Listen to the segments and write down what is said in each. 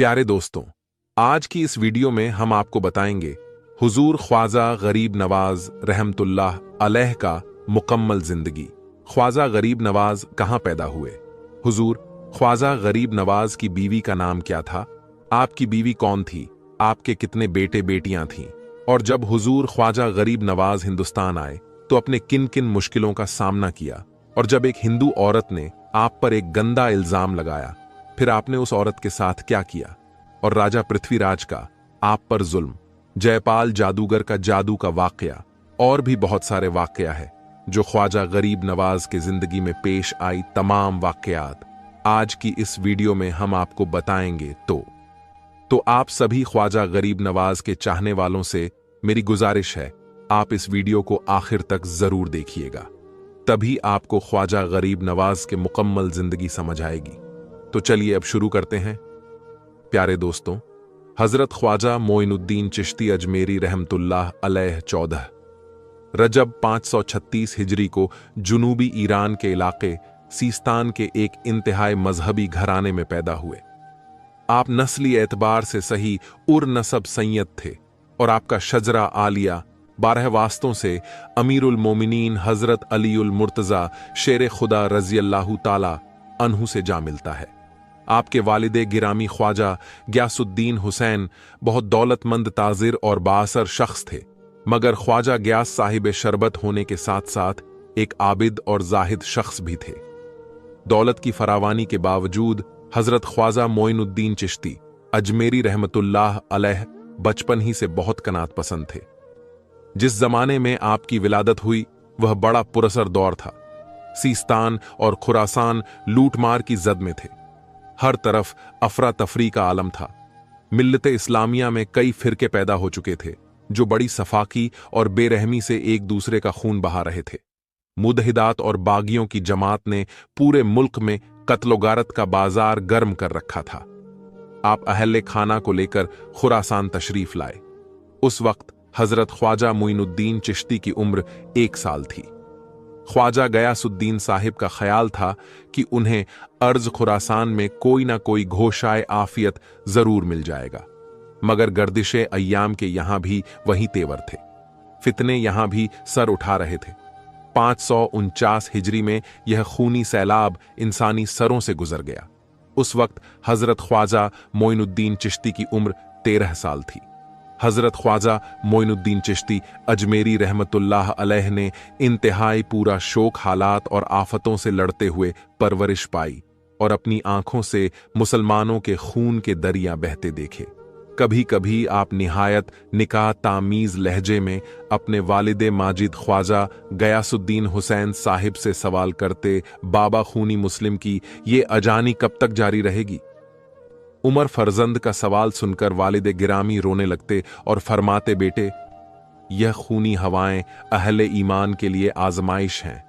प्यारे दोस्तों, आज की इस वीडियो में हम आपको बताएंगे हुजूर ख्वाजा गरीब नवाज रहमतुल्लाह अलैह का मुकम्मल जिंदगी। ख्वाजा गरीब नवाज कहाँ पैदा हुए? हुजूर ख्वाजा गरीब नवाज की बीवी का नाम क्या था? आपकी बीवी कौन थी? आपके कितने बेटे बेटियां थीं? और जब हुजूर ख्वाजा गरीब नवाज हिंदुस्तान आए तो अपने किन किन मुश्किलों का सामना किया? और जब एक हिंदू औरत ने आप पर एक गंदा इल्जाम लगाया, फिर आपने उस औरत के साथ क्या किया? और राजा पृथ्वीराज का आप पर जुल्म, जयपाल जादूगर का जादू का वाकया और भी बहुत सारे वाकया है जो ख्वाजा गरीब नवाज के जिंदगी में पेश आई तमाम वाकयात आज की इस वीडियो में हम आपको बताएंगे। तो आप सभी ख्वाजा गरीब नवाज के चाहने वालों से मेरी गुजारिश है, आप इस वीडियो को आखिर तक जरूर देखिएगा, तभी आपको ख्वाजा गरीब नवाज के मुकम्मल जिंदगी समझ आएगी। तो चलिए अब शुरू करते हैं। प्यारे दोस्तों, हजरत ख्वाजा मोइनुद्दीन चिश्ती अजमेरी रहमतुल्लाह अलैह 14 रजब 536 हिजरी को जुनूबी ईरान के इलाके सीस्तान के एक इंतहाई मजहबी घराने में पैदा हुए। आप नस्ली एतबार से सही उर नसब सैयद थे और आपका शजरा आलिया 12 वास्तों से अमीरुल मोमिनीन हजरत अलीउल मुर्तजा शेर खुदा रजी अल्लाहु ताला अन्हु से जा मिलता है। आपके वालिदे गिरामी ख्वाजा ग्यासुद्दीन हुसैन बहुत दौलतमंद ताजिर और बाअसर शख्स थे, मगर ख्वाजा ग्यास साहिब शरबत होने के साथ साथ एक आबिद और जाहिद शख्स भी थे। दौलत की फरावानी के बावजूद हजरत ख्वाजा मोइनुद्दीन चिश्ती अजमेरी रहमतुल्लाह अलैह बचपन ही से बहुत कनात पसंद थे। जिस जमाने में आपकी विलादत हुई वह बड़ा पुरसर दौर था। सीस्तान और खुरासान लूटमार की जद में थे। हर तरफ अफरा तफरी का आलम था। मिल्लत इस्लामिया में कई फिरके पैदा हो चुके थे जो बड़ी सफाकी और बेरहमी से एक दूसरे का खून बहा रहे थे। मुदहिदात और बागियों की जमात ने पूरे मुल्क में कत्लोगारत का बाजार गर्म कर रखा था। आप अहले खाना को लेकर खुरासान तशरीफ लाए। उस वक्त हजरत ख्वाजा मोइनुद्दीन चिश्ती की उम्र 1 साल थी। ख्वाजा गयासुद्दीन साहिब का ख्याल था कि उन्हें अर्ज खुरासान में कोई ना कोई घोषाए आफियत जरूर मिल जाएगा, मगर गर्दिशे अय्याम के यहां भी वही तेवर थे। फितने यहां भी सर उठा रहे थे। 549 हिजरी में यह खूनी सैलाब इंसानी सरों से गुजर गया। उस वक्त हजरत ख्वाजा मोइनुद्दीन चिश्ती की उम्र 13 साल थी। हजरत ख्वाजा मोइनुद्दीन चिश्ती अजमेरी रहमतुल्लाह अलैह ने इंतहाई पूरा शोक हालात और आफतों से लड़ते हुए परवरिश पाई और अपनी आंखों से मुसलमानों के खून के दरिया बहते देखे। कभी कभी आप निहायत निकाह तामीज लहजे में अपने वालिदे माजिद ख्वाजा गयासुद्दीन हुसैन साहिब से सवाल करते, बाबा खूनी मुस्लिम की ये अजानी कब तक जारी रहेगी? उमर फरजंद का सवाल सुनकर वालिदे गिरामी रोने लगते और फरमाते, बेटे, यह खूनी हवाएं अहले ईमान के लिए आजमाइश हैं।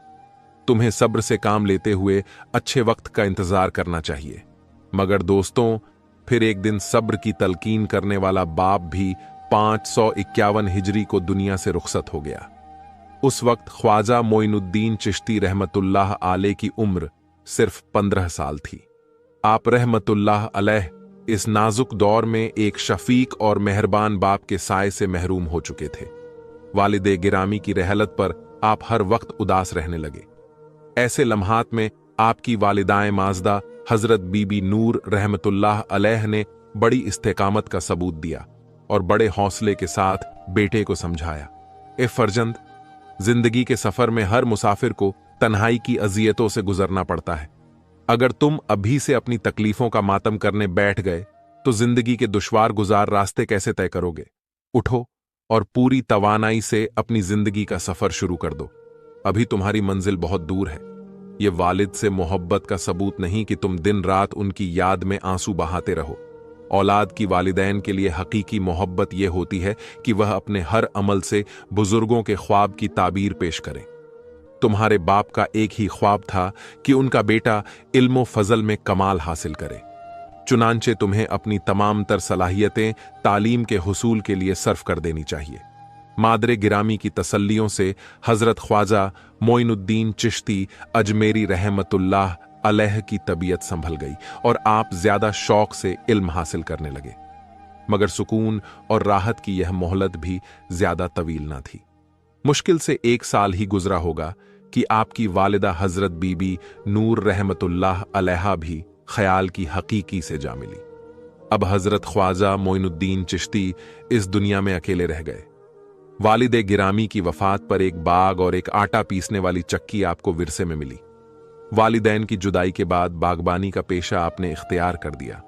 तुम्हें सब्र से काम लेते हुए अच्छे वक्त का इंतजार करना चाहिए। मगर दोस्तों, फिर एक दिन सब्र की तलकीन करने वाला बाप भी 551 हिजरी को दुनिया से रुखसत हो गया। उस वक्त ख्वाजा मोइनुद्दीन चिश्ती रहमतुल्लाह आले की उम्र सिर्फ 15 साल थी। आप रहमतुल्लाह अलैह इस नाजुक दौर में एक शफीक और मेहरबान बाप के साए से महरूम हो चुके थे। वालिदे गिरामी की रहलत पर आप हर वक्त उदास रहने लगे। ऐसे लम्हात में आपकी वालिदाएं माजदा हजरत बीबी नूर रहमतुल्लाह अलैह ने बड़ी इस्तेकामत का सबूत दिया और बड़े हौसले के साथ बेटे को समझाया, ए फरजंद, जिंदगी के सफर में हर मुसाफिर को तन्हाई की अजियतों से गुजरना पड़ता है। अगर तुम अभी से अपनी तकलीफों का मातम करने बैठ गए तो जिंदगी के दुश्वार गुजार रास्ते कैसे तय करोगे? उठो और पूरी तवानाई से अपनी जिंदगी का सफर शुरू कर दो। अभी तुम्हारी मंजिल बहुत दूर है। ये वालिद से मोहब्बत का सबूत नहीं कि तुम दिन रात उनकी याद में आंसू बहाते रहो। औलाद की वालिदैन के लिए हकीकी मोहब्बत यह होती है कि वह अपने हर अमल से बुजुर्गों के ख्वाब की ताबीर पेश करें। तुम्हारे बाप का एक ही ख्वाब था कि उनका बेटा इल्म फजल में कमाल हासिल करे। चुनांचे तुम्हें अपनी तमाम तर सलाहियतें तालीम के हुसूल के लिए सर्फ कर देनी चाहिए। मादरे गिरामी की तसल्लियों से हजरत ख्वाजा मोइनुद्दीन चिश्ती अजमेरी रहमतुल्लाह अलैह की तबीयत संभल गई और आप ज्यादा शौक से इल्म हासिल करने लगे। मगर सुकून और राहत की यह मोहलत भी ज्यादा तवील ना थी। मुश्किल से 1 साल ही गुजरा होगा कि आपकी वालिदा हजरत बीबी नूर रहमतुल्लाह अलैहा भी ख्याल की हकीकी से जा मिली। अब हजरत ख्वाजा मोइनुद्दीन चिश्ती इस दुनिया में अकेले रह गए। वालिदे गिरामी की वफात पर एक बाग और एक आटा पीसने वाली चक्की आपको विरसे में मिली। वालिदैन की जुदाई के बाद बागबानी का पेशा आपने इख्तियार कर दिया।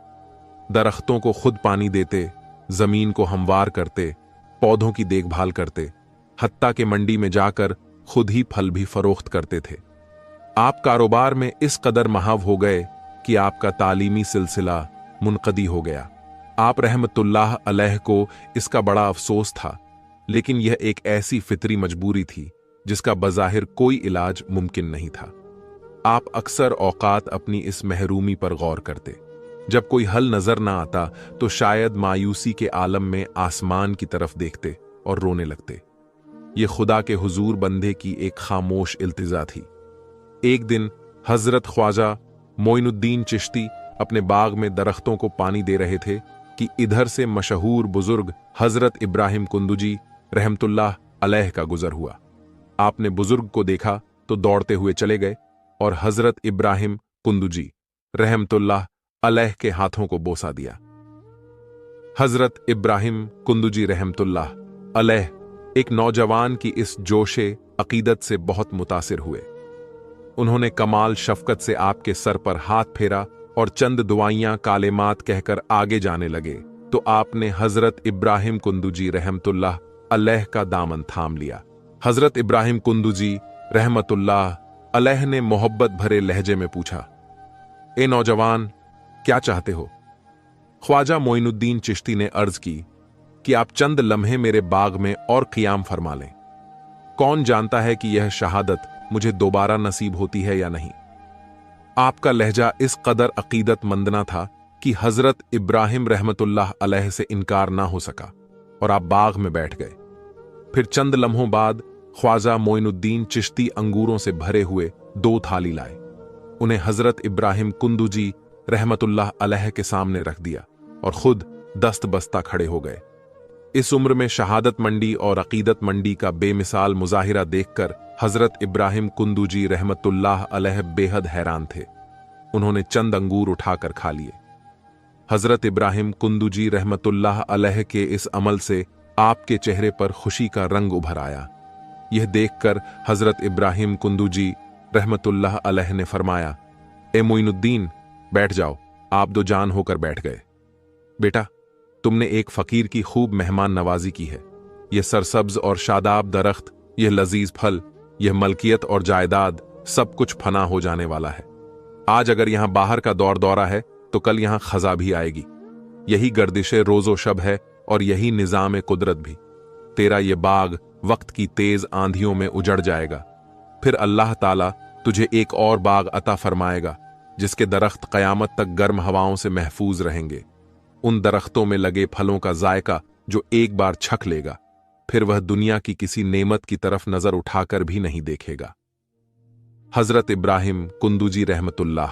दरख्तों को खुद पानी देते, जमीन को हमवार करते, पौधों की देखभाल करते, हत्ता के मंडी में जाकर खुद ही फल भी फरोख्त करते थे। आप कारोबार में इस कदर महाव हो गए कि आपका तालीमी सिलसिला मुनक़दी हो गया। आप रहमतुल्लाह अलैह को इसका बड़ा अफसोस था, लेकिन यह एक ऐसी फितरी मजबूरी थी जिसका बज़ाहिर कोई इलाज मुमकिन नहीं था। आप अक्सर औकात अपनी इस महरूमी पर गौर करते। जब कोई हल नजर ना आता तो शायद मायूसी के आलम में आसमान की तरफ देखते और रोने लगते। ये खुदा के हुजूर बंदे की एक खामोश इल्तिजा थी। एक दिन हजरत ख्वाजा मोइनुद्दीन चिश्ती अपने बाग में दरख्तों को पानी दे रहे थे कि इधर से मशहूर बुजुर्ग हजरत इब्राहिम कुंदुजी रहमतुल्लाह अलैह का गुजर हुआ। आपने बुजुर्ग को देखा तो दौड़ते हुए चले गए और हजरत इब्राहिम कुंदुजी रहमतुल्लाह अलैह के हाथों को बोसा दिया। हजरत इब्राहिम कुंदुजी रहमतुल्लाह अलैह एक नौजवान की इस जोशे अकीदत से बहुत मुतासिर हुए। उन्होंने कमाल शफकत से आपके सर पर हाथ फेरा और चंद दुआइयां कालेमात कहकर आगे जाने लगे तो आपने हजरत इब्राहिम कुंदुजी रहमतुल्लाह अलैह का दामन थाम लिया। हजरत इब्राहिम कुंदुजी रहमतुल्लाह अलैह ने मोहब्बत भरे लहजे में पूछा, ए नौजवान, क्या चाहते हो? ख्वाजा मोइनुद्दीन चिश्ती ने अर्ज की कि आप चंद लम्हे मेरे बाग में और क़ियाम फरमा लें। कौन जानता है कि यह शहादत मुझे दोबारा नसीब होती है या नहीं। आपका लहजा इस कदर अकीदतमंदना था कि हजरत इब्राहिम रहमतुल्लाह अलैह से इनकार ना हो सका और आप बाग में बैठ गए। फिर चंद लम्हों बाद ख्वाजा मोइनुद्दीन चिश्ती अंगूरों से भरे हुए 2 थाली लाए। उन्हें हजरत इब्राहिम कुंदुजी रहमतुल्लाह अलैह के सामने रख दिया और खुद दस्त बस्ता खड़े हो गए। इस उम्र में शहादत मंडी और अकीदत मंडी का बेमिसाल मुजाहिरा देखकर हजरत इब्राहिम कुंदुजी रहमतुल्लाह अलैह बेहद हैरान थे। उन्होंने चंद अंगूर उठाकर खा लिए। हजरत इब्राहिम कुंदुजी रहमतुल्लाह अलैह के इस अमल से आपके चेहरे पर खुशी का रंग उभर आया। यह देखकर हजरत इब्राहिम कुंदुजी रहमतुल्लाह अलैह ने फरमाया, ए मोइनुद्दीन, बैठ जाओ। आप दो जान होकर बैठ गए। बेटा, तुमने एक फकीर की खूब मेहमान नवाजी की है। यह सरसब्ज और शादाब दरख्त, यह लजीज फल, यह मलकियत और जायदाद सब कुछ फना हो जाने वाला है। आज अगर यहां बाहर का दौर दौरा है तो कल यहां खजा भी आएगी। यही गर्दिशे रोजो शब है और यही निजाम कुदरत भी। तेरा ये बाग वक्त की तेज आंधियों में उजड़ जाएगा। फिर अल्लाह ताला तुझे एक और बाग अता फरमाएगा जिसके दरख्त कयामत तक गर्म हवाओं से महफूज रहेंगे। उन दरख्तों में लगे फलों का जायका जो एक बार छक लेगा, फिर वह दुनिया की किसी नेमत की तरफ नजर उठाकर भी नहीं देखेगा। हजरत इब्राहिम कुंदुजी रहमतुल्लाह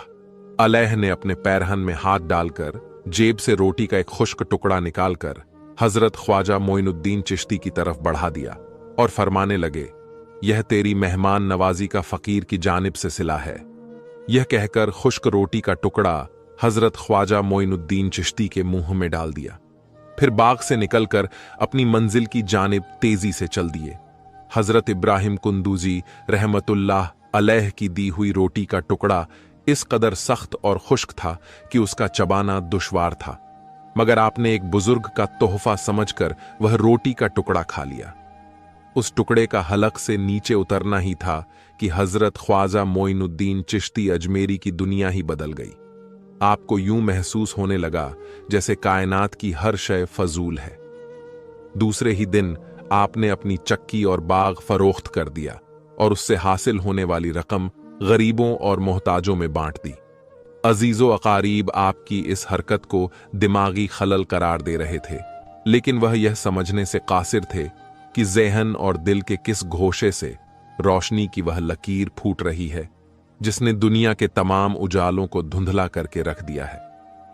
अलैह ने अपने पैरहन में हाथ डालकर जेब से रोटी का एक खुश्क टुकड़ा निकालकर हजरत ख्वाजा मोइनुद्दीन चिश्ती की तरफ बढ़ा दिया और फरमाने लगे, यह तेरी मेहमान नवाजी का फकीर की जानिब से सिला है। यह कहकर खुश्क रोटी का टुकड़ा हजरत ख्वाजा मोइनुद्दीन चिश्ती के मुंह में डाल दिया। फिर बाग से निकलकर अपनी मंजिल की जानिब तेजी से चल दिए। हजरत इब्राहिम कुंदुजी रहमतुल्लाह अलैह की दी हुई रोटी का टुकड़ा इस कदर सख्त और खुश्क था कि उसका चबाना दुश्वार था, मगर आपने एक बुजुर्ग का तोहफा समझकर वह रोटी का टुकड़ा खा लिया। उस टुकड़े का हलक से नीचे उतरना ही था कि हजरत ख्वाजा मोइनुद्दीन चिश्ती अजमेरी की दुनिया ही बदल गई। आपको यूं महसूस होने लगा जैसे कायनात की हर शय फजूल है। दूसरे ही दिन आपने अपनी चक्की और बाग फरोख्त कर दिया और उससे हासिल होने वाली रकम गरीबों और मोहताजों में बांट दी। अजीजो अकारीब आपकी इस हरकत को दिमागी खलल करार दे रहे थे, लेकिन वह यह समझने से कासिर थे कि ज़हन और दिल के किस घोषे से रोशनी की वह लकीर फूट रही है जिसने दुनिया के तमाम उजालों को धुंधला करके रख दिया है।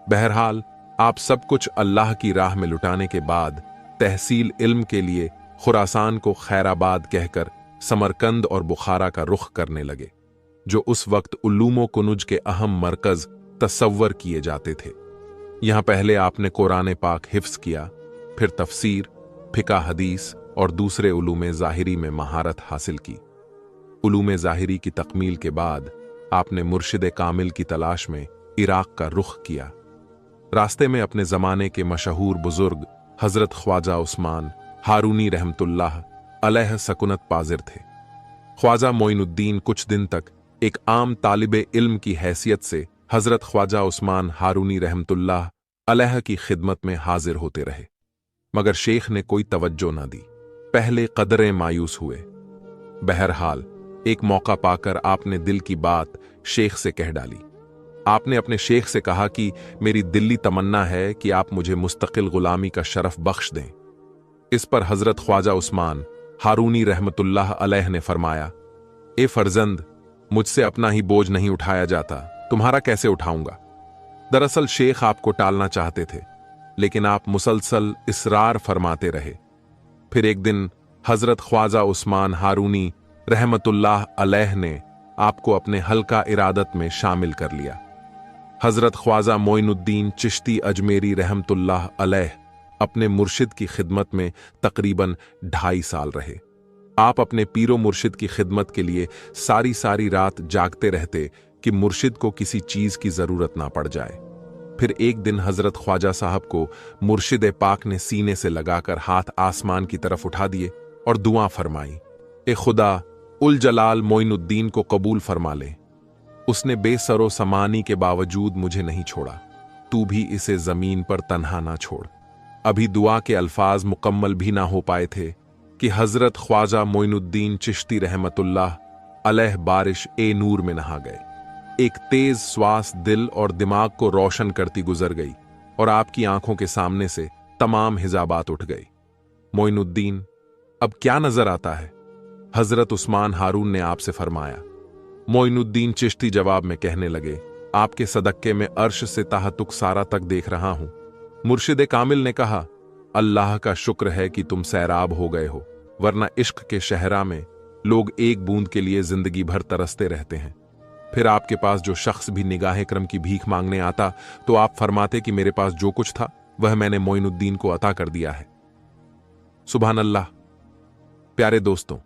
बहरहाल, आप सब कुछ अल्लाह की राह में लुटाने के बाद तहसील इल्म के लिए खुरासान को खैराबाद कहकर समरकंद और बुखारा का रुख करने लगे, जो उस वक्त उल्लूमो कुनुज के अहम मरकज तसव्वर किए जाते थे। यहां पहले आपने कुरान पाक हिफ्स किया, फिर तफसीर, फिका हदीस और दूसरे उलूमे ज़ाहिरी में महारत हासिल की। उलूमे ज़ाहिरी की तकमील के बाद आपने मुर्शिद कामिल की तलाश में इराक का रुख किया। रास्ते में अपने ज़माने के मशहूर बुजुर्ग हज़रत ख्वाजा उस्मान हारूनी रहमतुल्लाह अलैह सकुनत पाजिर थे। ख्वाजा मोइनुद्दीन कुछ दिन तक एक आम तालिबे इल्म की हैसियत से हज़रत ख्वाजा उस्मान हारूनी रहमतुल्लाह अलैह की खिदमत में हाजिर होते रहे, मगर शेख ने कोई तवज्जो न दी। पहले कदरें मायूस हुए। बहरहाल, एक मौका पाकर आपने दिल की बात शेख से कह डाली। आपने अपने शेख से कहा कि मेरी दिल्ली तमन्ना है कि आप मुझे मुस्तकिल गुलामी का शरफ बख्श दें। इस पर हजरत ख्वाजा उस्मान हारूनी रहमतुल्लाह अलैह ने फरमाया, ए फर्जंद, मुझसे अपना ही बोझ नहीं उठाया जाता, तुम्हारा कैसे उठाऊंगा। दरअसल शेख आपको टालना चाहते थे, लेकिन आप मुसलसल इसरार फरमाते रहे। फिर एक दिन हजरत ख्वाजा उस्मान हारूनी रहमतुल्लाह अलैह ने आपको अपने हल्का इरादत में शामिल कर लिया। हजरत ख्वाजा मोइनुद्दीन चिश्ती अजमेरी रहमतुल्लाह अलैह अपने मुर्शिद की खिदमत में तकरीबन 2.5 साल रहे। आप अपने पीरो मुर्शिद की खिदमत के लिए सारी सारी रात जागते रहते कि मुर्शिद को किसी चीज की जरूरत ना पड़ जाए। फिर एक दिन हजरत ख्वाजा साहब को मुर्शिद पाक ने सीने से लगाकर हाथ आसमान की तरफ उठा दिए और दुआ फरमाई, ए खुदा, उल जलाल मोइनुद्दीन को कबूल फरमा ले। उसने बेसरो समानी के बावजूद मुझे नहीं छोड़ा, तू भी इसे जमीन पर तन्हा ना छोड़। अभी दुआ के अल्फाज मुकम्मल भी ना हो पाए थे कि हजरत ख्वाजा मोइनुद्दीन चिश्ती रहमतुल्लाह अलैह बारिश ए नूर में नहा गए। एक तेज श्वास दिल और दिमाग को रोशन करती गुजर गई और आपकी आंखों के सामने से तमाम हिजाबात उठ गई। मोइनुद्दीन, अब क्या नजर आता है? हजरत उस्मान हारून ने आपसे फरमाया। मोइनुद्दीन चिश्ती जवाब में कहने लगे, आपके सदक्के में अर्श से ताहतुक सारा तक देख रहा हूं। मुर्शिद कामिल ने कहा, अल्लाह का शुक्र है कि तुम सैराब हो गए हो, वरना इश्क के शहरा में लोग एक बूंद के लिए जिंदगी भर तरसते रहते हैं। फिर आपके पास जो शख्स भी निगाह करम की भीख मांगने आता तो आप फरमाते कि मेरे पास जो कुछ था वह मैंने मोइनुद्दीन को अता कर दिया है। सुभान अल्लाह। प्यारे दोस्तों,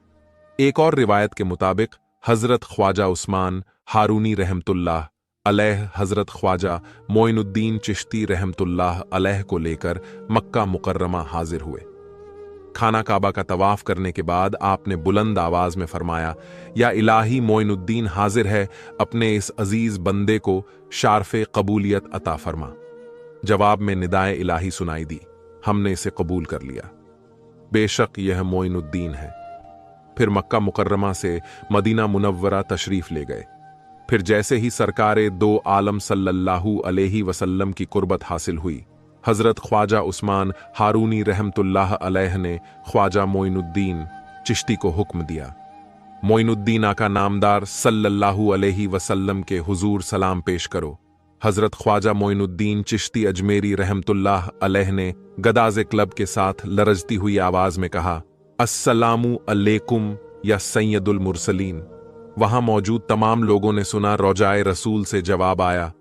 एक और रिवायत के मुताबिक हजरत ख्वाजा उस्मान हारूनी रहमतुल्लाह अलैह हजरत ख्वाजा मोइनुद्दीन चिश्ती रहमतुल्लाह अलैह को लेकर मक्का मुकर्रमा हाजिर हुए। खाना काबा का तवाफ करने के बाद आपने बुलंद आवाज में फरमाया, या इलाही, मोइनुद्दीन हाजिर है, अपने इस अजीज बंदे को शारफे कबूलियत अता फरमा। जवाब में निदाए इलाही सुनाई दी, हमने इसे कबूल कर लिया, बेशक यह मोइनुद्दीन है। फिर मक्का मुकर्रमा से मदीना मुनव्वरा तशरीफ ले गए। फिर जैसे ही सरकारे दो आलम सल्लल्लाहु अलैहि वसल्लम की कुर्बत हासिल हुई, हजरत ख्वाजा उस्मान हारूनी रहमतुल्लाह अलैह ने ख्वाजा मोइनुद्दीन चिश्ती को हुक्म दिया, मोइनुद्दीन आका नामदार सल्लल्लाहु अलैहि वसल्लम के हुजूर सलाम पेश करो। हजरत ख्वाजा मोइनुद्दीन चिश्ती अजमेरी रहमतुल्लाह अलैह ने गदाज़े क्लब के साथ लरजती हुई आवाज में कहा, अस्सलामु अलैकुम या सैयदुल मुरसलीन। वहां मौजूद तमाम लोगों ने सुना। रौजाए रसूल से जवाब आया,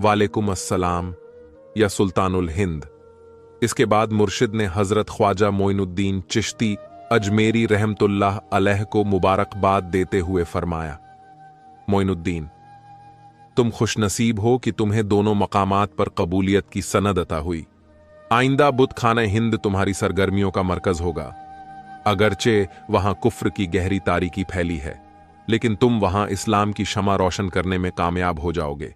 वालेकुम अस्सलाम या सुल्तानुल हिंद। इसके बाद मुर्शिद ने हजरत ख्वाजा मोइनुद्दीन चिश्ती अजमेरी रहमतुल्लाह अलैह को मुबारकबाद देते हुए फरमाया, मोइनुद्दीन, तुम खुशनसीब हो कि तुम्हें दोनों मकामात पर कबूलियत की सनद अता हुई। आइंदा बुत खाना हिंद तुम्हारी सरगर्मियों का मरकज होगा। अगरचे वहां कुफ्र की गहरी तारीकी फैली है, लेकिन तुम वहां इस्लाम की शमा रोशन करने में कामयाब हो जाओगे।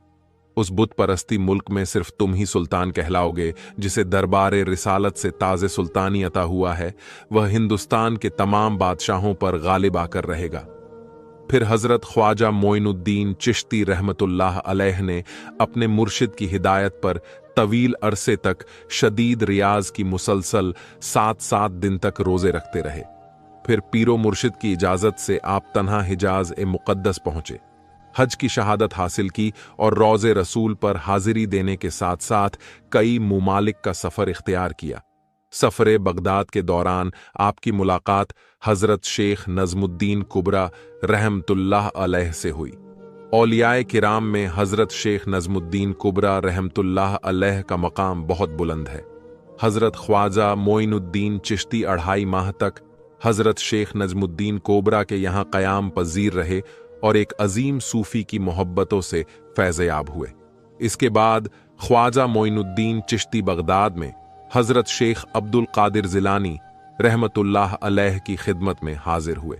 उस बुत परस्ती मुल्क में सिर्फ तुम ही सुल्तान कहलाओगे जिसे दरबार रिसालत से ताज़े सुल्तानी अता हुआ है। वह हिंदुस्तान के तमाम बादशाहों पर गालिब आकर रहेगा। फिर हजरत ख्वाजा मोइनुद्दीन चिश्ती रहमतुल्लाह अलैह ने अपने मुर्शिद की हिदायत पर तवील अरसे तक शदीद रियाज की मुसलसल 7-7 दिन तक रोजे रखते रहे। फिर पीरो मुर्शिद की इजाजत से आप तन्हा हिजाज ए मुकद्दस पहुंचे। हज की शहादत हासिल की और रोज़े रसूल पर हाजिरी देने के साथ साथ कई मुमालिक का सफ़र इख्तियार किया। सफ़र बगदाद के दौरान आपकी मुलाकात हज़रत शेख नज़मुद्दीन कुबरा रहमतुल्लाह अलैह से हुई। औलियाए किराम में हज़रत शेख नज़मुद्दीन कुबरा रहमतुल्लाह अलैह का मकाम बहुत बुलंद है। हज़रत ख्वाजा मोइनुद्दीन चिश्ती 2.5 माह तक हज़रत शेख नज़मुद्दीन कोबरा के यहाँ क़याम पज़ीर रहे और एक अजीम सूफ़ी की मोहब्बतों से फैज़याब हुए। इसके बाद ख्वाजा मोइनुद्दीन चिश्ती बगदाद में हज़रत शेख अब्दुल कादिर जिलानी रहमतुल्लाह अलैह की खिदमत में हाजिर हुए।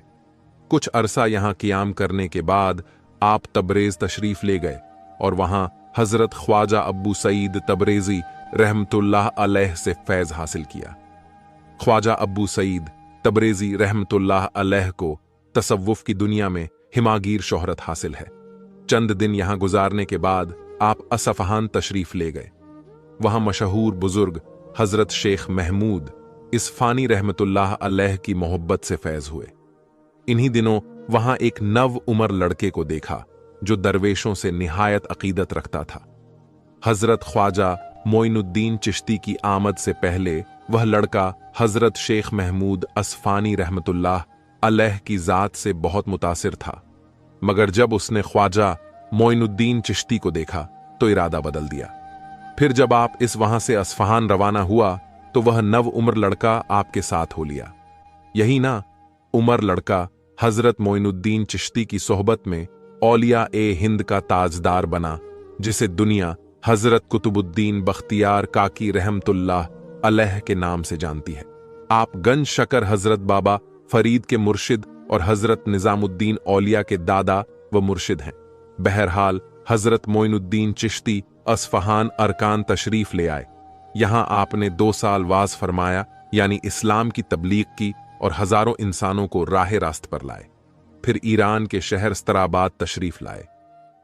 कुछ अरसा यहाँ क़याम करने के बाद आप तबरेज़ तशरीफ़ ले गए और वहाँ हज़रत ख्वाजा अब्बू सईद तबरेज़ी रहमतुल्लाह अलैह से फैज़ हासिल किया। ख्वाजा अब्बू सईद तबरेज़ी रहमतुल्लाह अलैह को तसव्वुफ़ की दुनिया में हिमागीर शोहरत हासिल है। चंद दिन यहाँ गुजारने के बाद आप असफ़हान तशरीफ़ ले गए। वहाँ मशहूर बुजुर्ग हज़रत शेख महमूद इस्फानी रहमतुल्लाह अलैह की मोहब्बत से फैज़ हुए। इन्हीं दिनों वहाँ एक नव उमर लड़के को देखा जो दरवेशों से निहायत अकीदत रखता था। हज़रत ख्वाजा मोइनुद्दीन चिश्ती की आमद से पहले वह लड़का हज़रत शेख महमूद अस्फानी रहमतुल्लाह अलैह की ज़ात से बहुत मुतासिर था, मगर जब उसने ख्वाजा मोइनुद्दीन चिश्ती को देखा तो इरादा बदल दिया। फिर जब आप इस वहां से अस्फहान रवाना हुआ तो वह नव उम्र लड़का आपके साथ हो लिया। यही ना, उमर लड़का हज़रत मोइनुद्दीन चिश्ती की सोहबत में औलिया ए हिंद का ताजदार बना, जिसे दुनिया हज़रत कुतुबुद्दीन बख्तियार काकी रहमतुल्लाह अलैह के नाम से जानती है। आप गंज शकर हज़रत बाबा फरीद के मुर्शिद और हज़रत निज़ामुद्दीन औलिया के दादा व मुर्शिद हैं। बहरहाल हज़रत मोइनुद्दीन चिश्ती अस्फहान अरकान तशरीफ़ ले आए। यहाँ आपने 2 साल वाज फरमाया, यानी इस्लाम की तबलीग की और हज़ारों इंसानों को राह रास्त पर लाए। फिर ईरान के शहर स्तराबाद तशरीफ़ लाए।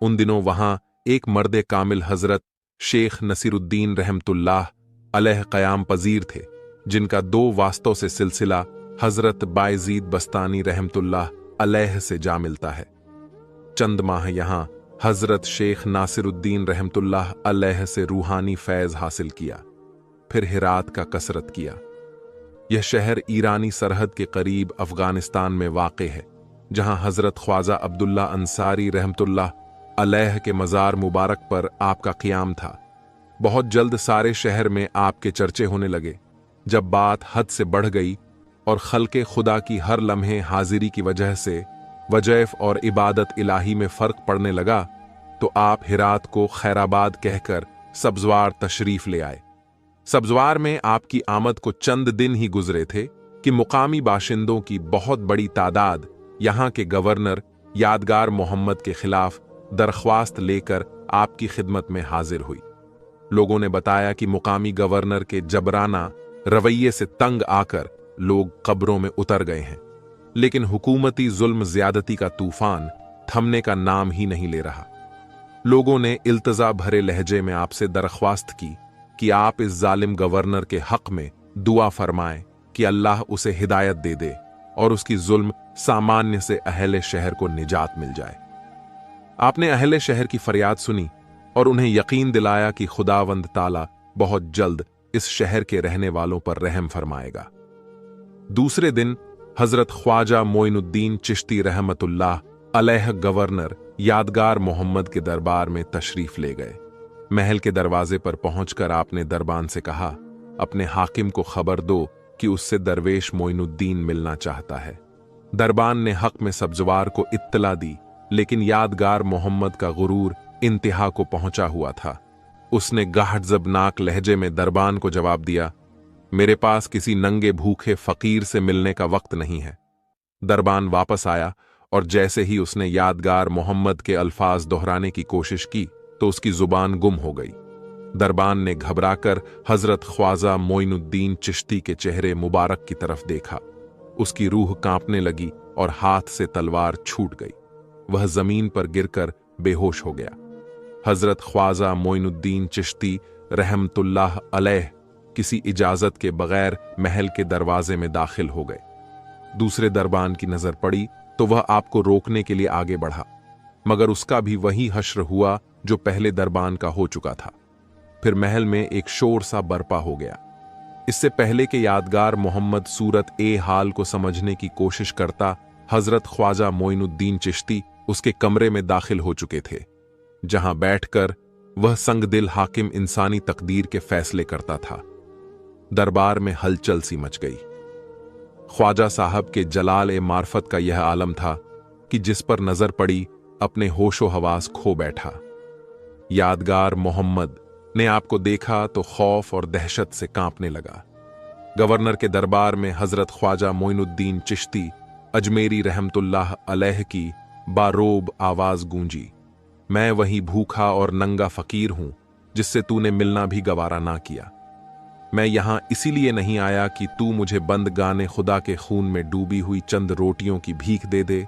उन दिनों वहाँ एक मर्द कामिल हज़रत शेख नसीरुद्दीन रहमतुल्लाह अलैह क़याम पज़ीर थे, जिनका 2 वास्तों से सिलसिला हज़रत बायज़ीद बस्तानी रहमतुल्लाह अलैह से जा मिलता है। चंद माह यहाँ हज़रत शेख नासिरुद्दीन रहमतुल्लाह अलैह से रूहानी फैज़ हासिल किया। फिर हिरात का कसरत किया। यह शहर ईरानी सरहद के करीब अफ़गानिस्तान में वाक़े है, जहाँ हज़रत ख्वाजा अब्दुल्ला अंसारी रहमतुल्लाह अलैह के मज़ार मुबारक पर आपका क़याम था। बहुत जल्द सारे शहर में आपके चर्चे होने लगे। जब बात हद से बढ़ गई और खल्क़े खुदा की हर लम्हे हाजिरी की वजह से वजैफ और इबादत इलाही में फ़र्क पड़ने लगा, तो आप हिरात को खैराबाद कहकर सब्ज़वार तशरीफ़ ले आए। सब्ज़वार में आपकी आमद को चंद दिन ही गुजरे थे कि मुकामी बाशिंदों की बहुत बड़ी तादाद यहाँ के गवर्नर यादगार मोहम्मद के खिलाफ दरख्वास्त लेकर आपकी खिदमत में हाजिर हुई। लोगों ने बताया कि मुकामी गवर्नर के जबराना रवैये से तंग आकर लोग कब्रों में उतर गए हैं, लेकिन हुकूमती जुल्म ज्यादती का तूफान थमने का नाम ही नहीं ले रहा। लोगों ने इल्तजा भरे लहजे में आपसे दरख्वास्त की कि आप इस जालिम गवर्नर के हक में दुआ फरमाएं कि अल्लाह उसे हिदायत दे दे और उसकी जुल्म सामान्य से अहले शहर को निजात मिल जाए। आपने अहले शहर की फरियाद सुनी और उन्हें यकीन दिलाया कि खुदावंद ताला बहुत जल्द इस शहर के रहने वालों पर रहम फरमाएगा। दूसरे दिन हज़रत ख्वाजा मोइनुद्दीन चिश्ती रहमतुल्लाह अलैह गवर्नर यादगार मोहम्मद के दरबार में तशरीफ़ ले गए। महल के दरवाजे पर पहुंचकर आपने दरबान से कहा, अपने हाकिम को खबर दो कि उससे दरवेश मोइनुद्दीन मिलना चाहता है। दरबान ने हक में सब्ज़वार को इत्तला दी, लेकिन यादगार मोहम्मद का गुरूर इंतहा को पहुंचा हुआ था। उसने गाहजबनाक लहजे में दरबान को जवाब दिया, मेरे पास किसी नंगे भूखे फकीर से मिलने का वक्त नहीं है। दरबान वापस आया और जैसे ही उसने यादगार मोहम्मद के अल्फाज दोहराने की कोशिश की तो उसकी जुबान गुम हो गई। दरबान ने घबराकर हज़रत ख्वाजा मोइनुद्दीन चिश्ती के चेहरे मुबारक की तरफ देखा। उसकी रूह कांपने लगी और हाथ से तलवार छूट गई। वह जमीन पर गिरकर बेहोश हो गया। हज़रत ख्वाजा मोइनुद्दीन चिश्ती रहमतुल्लाह अलैह किसी इजाज़त के बगैर महल के दरवाजे में दाखिल हो गए। दूसरे दरबान की नज़र पड़ी तो वह आपको रोकने के लिए आगे बढ़ा। मगर उसका भी वही हश्र हुआ जो पहले दरबान का हो चुका था। फिर महल में एक शोर सा बरपा हो गया। इससे पहले के यादगार मोहम्मद सूरत ए हाल को समझने की कोशिश करता हजरत ख्वाजा मोइनुद्दीन चिश्ती उसके कमरे में दाखिल हो चुके थे, जहां बैठकर वह संगदिल हाकिम इंसानी तकदीर के फैसले करता था। दरबार में हलचल सी मच गई। ख्वाजा साहब के जलाल ए मार्फत का यह आलम था कि जिस पर नजर पड़ी अपने होशो हवास खो बैठा। यादगार मोहम्मद ने आपको देखा तो खौफ और दहशत से कांपने लगा। गवर्नर के दरबार में हजरत ख्वाजा मोइनुद्दीन चिश्ती अजमेरी रहमतुल्लाह अलैह की बारोब आवाज गूंजी, मैं वही भूखा और नंगा फकीर हूं जिससे तूने मिलना भी गवारा ना किया। मैं यहां इसीलिए नहीं आया कि तू मुझे बंद गाने खुदा के खून में डूबी हुई चंद रोटियों की भीख दे दे,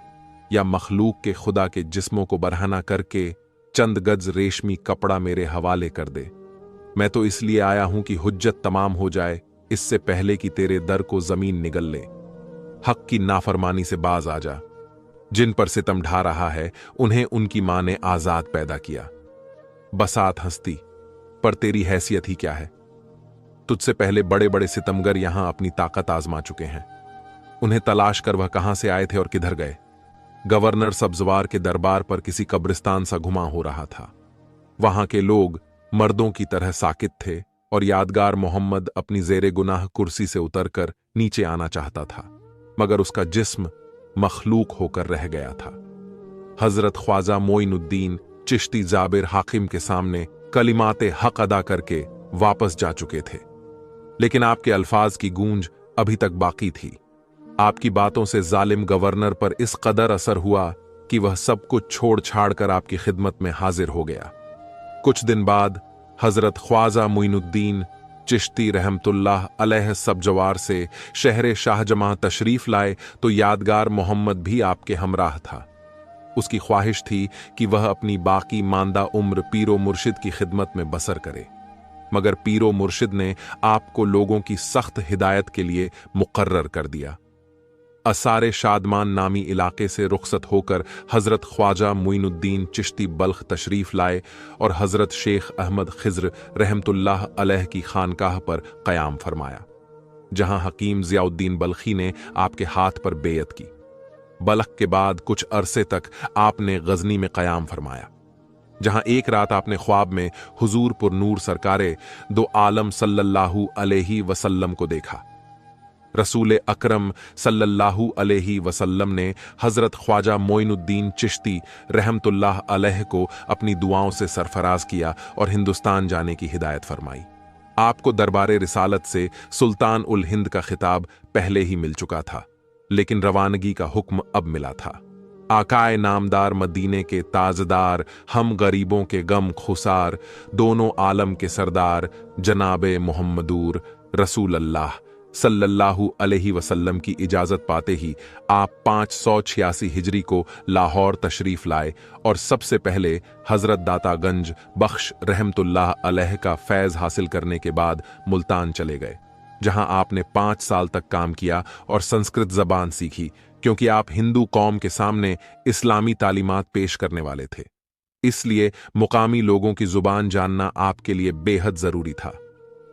या मखलूक के खुदा के जिस्मों को बरहना करके चंद गज रेशमी कपड़ा मेरे हवाले कर दे। मैं तो इसलिए आया हूं कि हुज्जत तमाम हो जाए, इससे पहले कि तेरे दर को जमीन निगल ले। हक की नाफरमानी से बाज आ जा। जिन पर सितम ढा रहा है उन्हें उनकी मां ने आजाद पैदा किया। बसात हस्ती, पर तेरी हैसियत ही क्या है? तुझसे पहले बड़े बड़े सितमगर यहां अपनी ताकत आजमा चुके हैं। उन्हें तलाश कर वह कहां से आए थे और किधर गए। गवर्नर सब्जवार के दरबार पर किसी कब्रिस्तान सा घुमा हो रहा था। वहां के लोग मर्दों की तरह साकित थे और यादगार मोहम्मद अपनी जेरे गुनाह कुर्सी से उतरकर नीचे आना चाहता था, मगर उसका जिस्म मखलूक होकर रह गया था। हजरत ख्वाजा मोइनुद्दीन चिश्ती जाबिर हाकिम के सामने कलिमाते हक अदा करके वापस जा चुके थे, लेकिन आपके अल्फाज की गूंज अभी तक बाकी थी। आपकी बातों से जालिम गवर्नर पर इस कदर असर हुआ कि वह सब कुछ छोड़ छाड़ कर आपकी खिदमत में हाजिर हो गया। कुछ दिन बाद हजरत ख्वाजा मोइनुद्दीन चिश्ती रहमतुल्लाह अलैह सब्जवार से शहर शाहजमां तशरीफ लाए तो यादगार मोहम्मद भी आपके हमराह था। उसकी ख्वाहिश थी कि वह अपनी बाकी मांदा उम्र पीरो मुर्शिद की खिदमत में बसर करे, मगर पीरो मुर्शिद ने आपको लोगों की सख्त हिदायत के लिए मुकर्रर कर दिया। असारे शादमान नामी इलाके से रुखसत होकर हजरत ख्वाजा मोइनुद्दीन चिश्ती बल्ख तशरीफ लाए और हजरत शेख अहमद खिज्र रहमतुल्लाह अलैह की खानकाह पर क़याम फरमाया, जहां हकीम ज़ियाउद्दीन बल्खी ने आपके हाथ पर बेयत की। बल्ख के बाद कुछ अरसे तक आपने गजनी में क़याम फरमाया, जहां एक रात आपने ख्वाब में हुजूर पुर नूर सरकारे दो आलम सल्लल्लाहु अलैहि वसल्लम को देखा। रसूल अकरम सल्लल्लाहु अलैहि वसल्लम ने हजरत ख्वाजा मोइनुद्दीन चिश्ती रहमतुल्लाह अलैह को अपनी दुआओं से सरफराज किया और हिंदुस्तान जाने की हिदायत फरमाई। आपको दरबारे रिसालत से सुल्तान उल हिंद का खिताब पहले ही मिल चुका था, लेकिन रवानगी का हुक्म अब मिला था। आकाए नामदार मदीने के ताजदार, हम गरीबों के गम खुसार, दोनों आलम के सरदार जनाबे मोहम्मदूर रसूल अल्लाह सल्लल्लाहु अलैहि वसल्लम की इजाजत पाते ही आप 586 हिजरी को लाहौर तशरीफ लाए और सबसे पहले हजरत दातागंज बख्श रहमतुल्लाह अलैह का फैज हासिल करने के बाद मुल्तान चले गए, जहां आपने 5 साल तक काम किया और संस्कृत जबान सीखी, क्योंकि आप हिंदू कौम के सामने इस्लामी तालीमात पेश करने वाले थे। इसलिए मुकामी लोगों की जुबान जानना आपके लिए बेहद जरूरी था।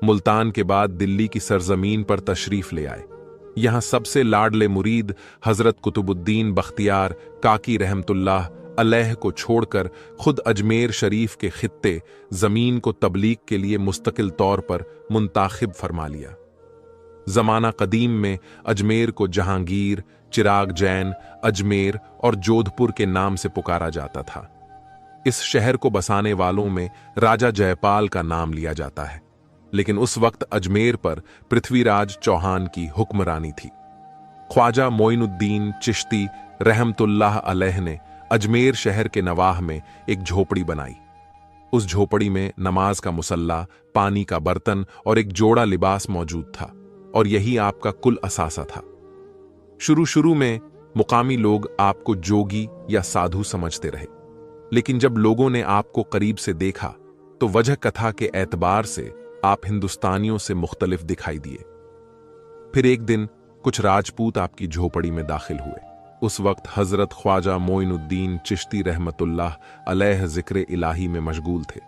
मुल्तान के बाद दिल्ली की सरजमीन पर तशरीफ ले आए। यहां सबसे लाडले मुरीद हजरत कुतुबुद्दीन बख्तियार काकी रहमतुल्लाह अलैह को छोड़कर खुद अजमेर शरीफ के खित्ते जमीन को तबलीग के लिए मुस्तकिल तौर पर मुंताखिब फरमा लिया। जमाना कदीम में अजमेर को जहांगीर, चिराग जैन, अजमेर और जोधपुर के नाम से पुकारा जाता था। इस शहर को बसाने वालों में राजा जयपाल का नाम लिया जाता है, लेकिन उस वक्त अजमेर पर पृथ्वीराज चौहान की हुक्मरानी थी। ख्वाजा मोइनुद्दीन चिश्ती रहमतुल्लाह अलैह ने अजमेर शहर के नवाह में एक झोपड़ी बनाई। उस झोपड़ी में नमाज का मुसल्ला, पानी का बर्तन और एक जोड़ा लिबास मौजूद था, और यही आपका कुल असासा था। शुरू में मुकामी लोग आपको जोगी या साधु समझते रहे, लेकिन जब लोगों ने आपको करीब से देखा तो वजह कथा के एतबार से आप हिंदुस्तानियों से मुख्तलिफ दिखाई दिए। फिर एक दिन कुछ राजपूत आपकी झोपड़ी में दाखिल हुए। उस वक्त हजरत ख्वाजा मोइनुद्दीन चिश्ती रहमतुल्लाह अलैह जिक्र इलाही में मशगूल थे।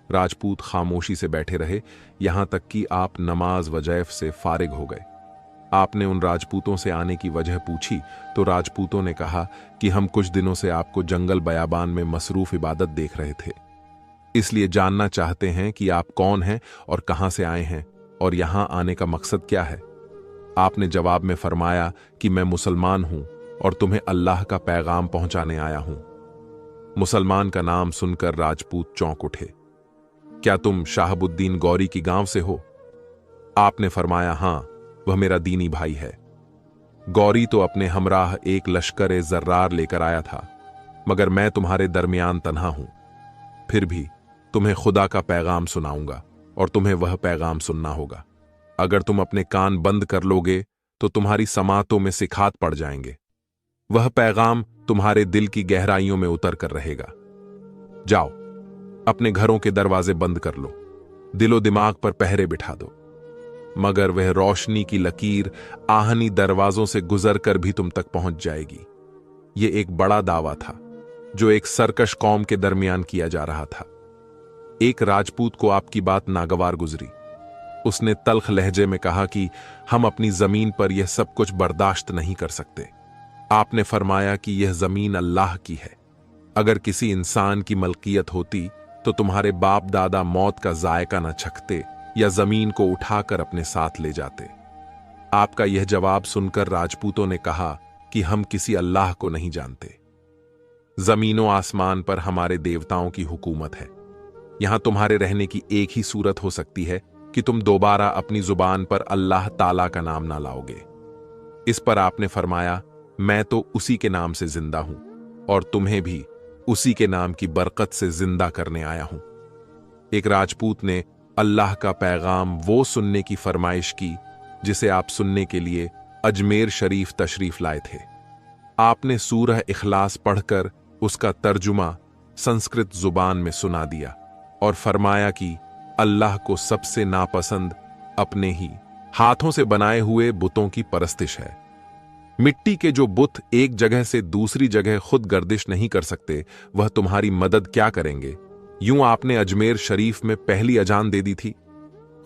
राजपूत खामोशी से बैठे रहे, यहां तक कि आप नमाज वजैफ से फारिग हो गए। आपने उन राजपूतों से आने की वजह पूछी तो राजपूतों ने कहा कि हम कुछ दिनों से आपको जंगल बयाबान में मसरूफ इबादत देख रहे थे, इसलिए जानना चाहते हैं कि आप कौन हैं और कहां से आए हैं और यहां आने का मकसद क्या है। आपने जवाब में फरमाया कि मैं मुसलमान हूं और तुम्हें अल्लाह का पैगाम पहुंचाने आया हूं। मुसलमान का नाम सुनकर राजपूत चौंक उठे। क्या तुम शाहबुद्दीन गौरी की गांव से हो? आपने फरमाया, हां, वह मेरा दीनी भाई है। गौरी तो अपने हमराह एक लश्कर जर्रार लेकर आया था, मगर मैं तुम्हारे दरमियान तन्हा हूं। फिर भी तुम्हें खुदा का पैगाम सुनाऊंगा और तुम्हें वह पैगाम सुनना होगा। अगर तुम अपने कान बंद कर लोगे तो तुम्हारी समातों में सिखात पड़ जाएंगे। वह पैगाम तुम्हारे दिल की गहराइयों में उतर कर रहेगा। जाओ, अपने घरों के दरवाजे बंद कर लो, दिलो दिमाग पर पहरे बिठा दो, मगर वह रोशनी की लकीर आहनी दरवाजों से गुजर कर भी तुम तक पहुंच जाएगी। यह एक बड़ा दावा था जो एक सरकश कौम के दरमियान किया जा रहा था। एक राजपूत को आपकी बात नागवार गुजरी। उसने तल्ख लहजे में कहा कि हम अपनी जमीन पर यह सब कुछ बर्दाश्त नहीं कर सकते। आपने फरमाया कि यह जमीन अल्लाह की है। अगर किसी इंसान की मलकियत होती तो तुम्हारे बाप दादा मौत का जायका न चखते या जमीन को उठाकर अपने साथ ले जाते। आपका यह जवाब सुनकर राजपूतों ने कहा कि हम किसी अल्लाह को नहीं जानते। जमीनों आसमान पर हमारे देवताओं की हुकूमत है। यहां तुम्हारे रहने की एक ही सूरत हो सकती है कि तुम दोबारा अपनी जुबान पर अल्लाह ताला का नाम ना लाओगे। इस पर आपने फरमाया, मैं तो उसी के नाम से जिंदा हूं और तुम्हें भी उसी के नाम की बरकत से जिंदा करने आया हूं। एक राजपूत ने अल्लाह का पैगाम वो सुनने की फरमाइश की जिसे आप सुनने के लिए अजमेर शरीफ तशरीफ लाए थे। आपने सूरह इखलास पढ़कर उसका तर्जुमा संस्कृत जुबान में सुना दिया और फरमाया कि अल्लाह को सबसे नापसंद अपने ही हाथों से बनाए हुए बुतों की परस्तिश है। मिट्टी के जो बुत एक जगह से दूसरी जगह खुद गर्दिश नहीं कर सकते, वह तुम्हारी मदद क्या करेंगे। यूं आपने अजमेर शरीफ में पहली अजान दे दी थी।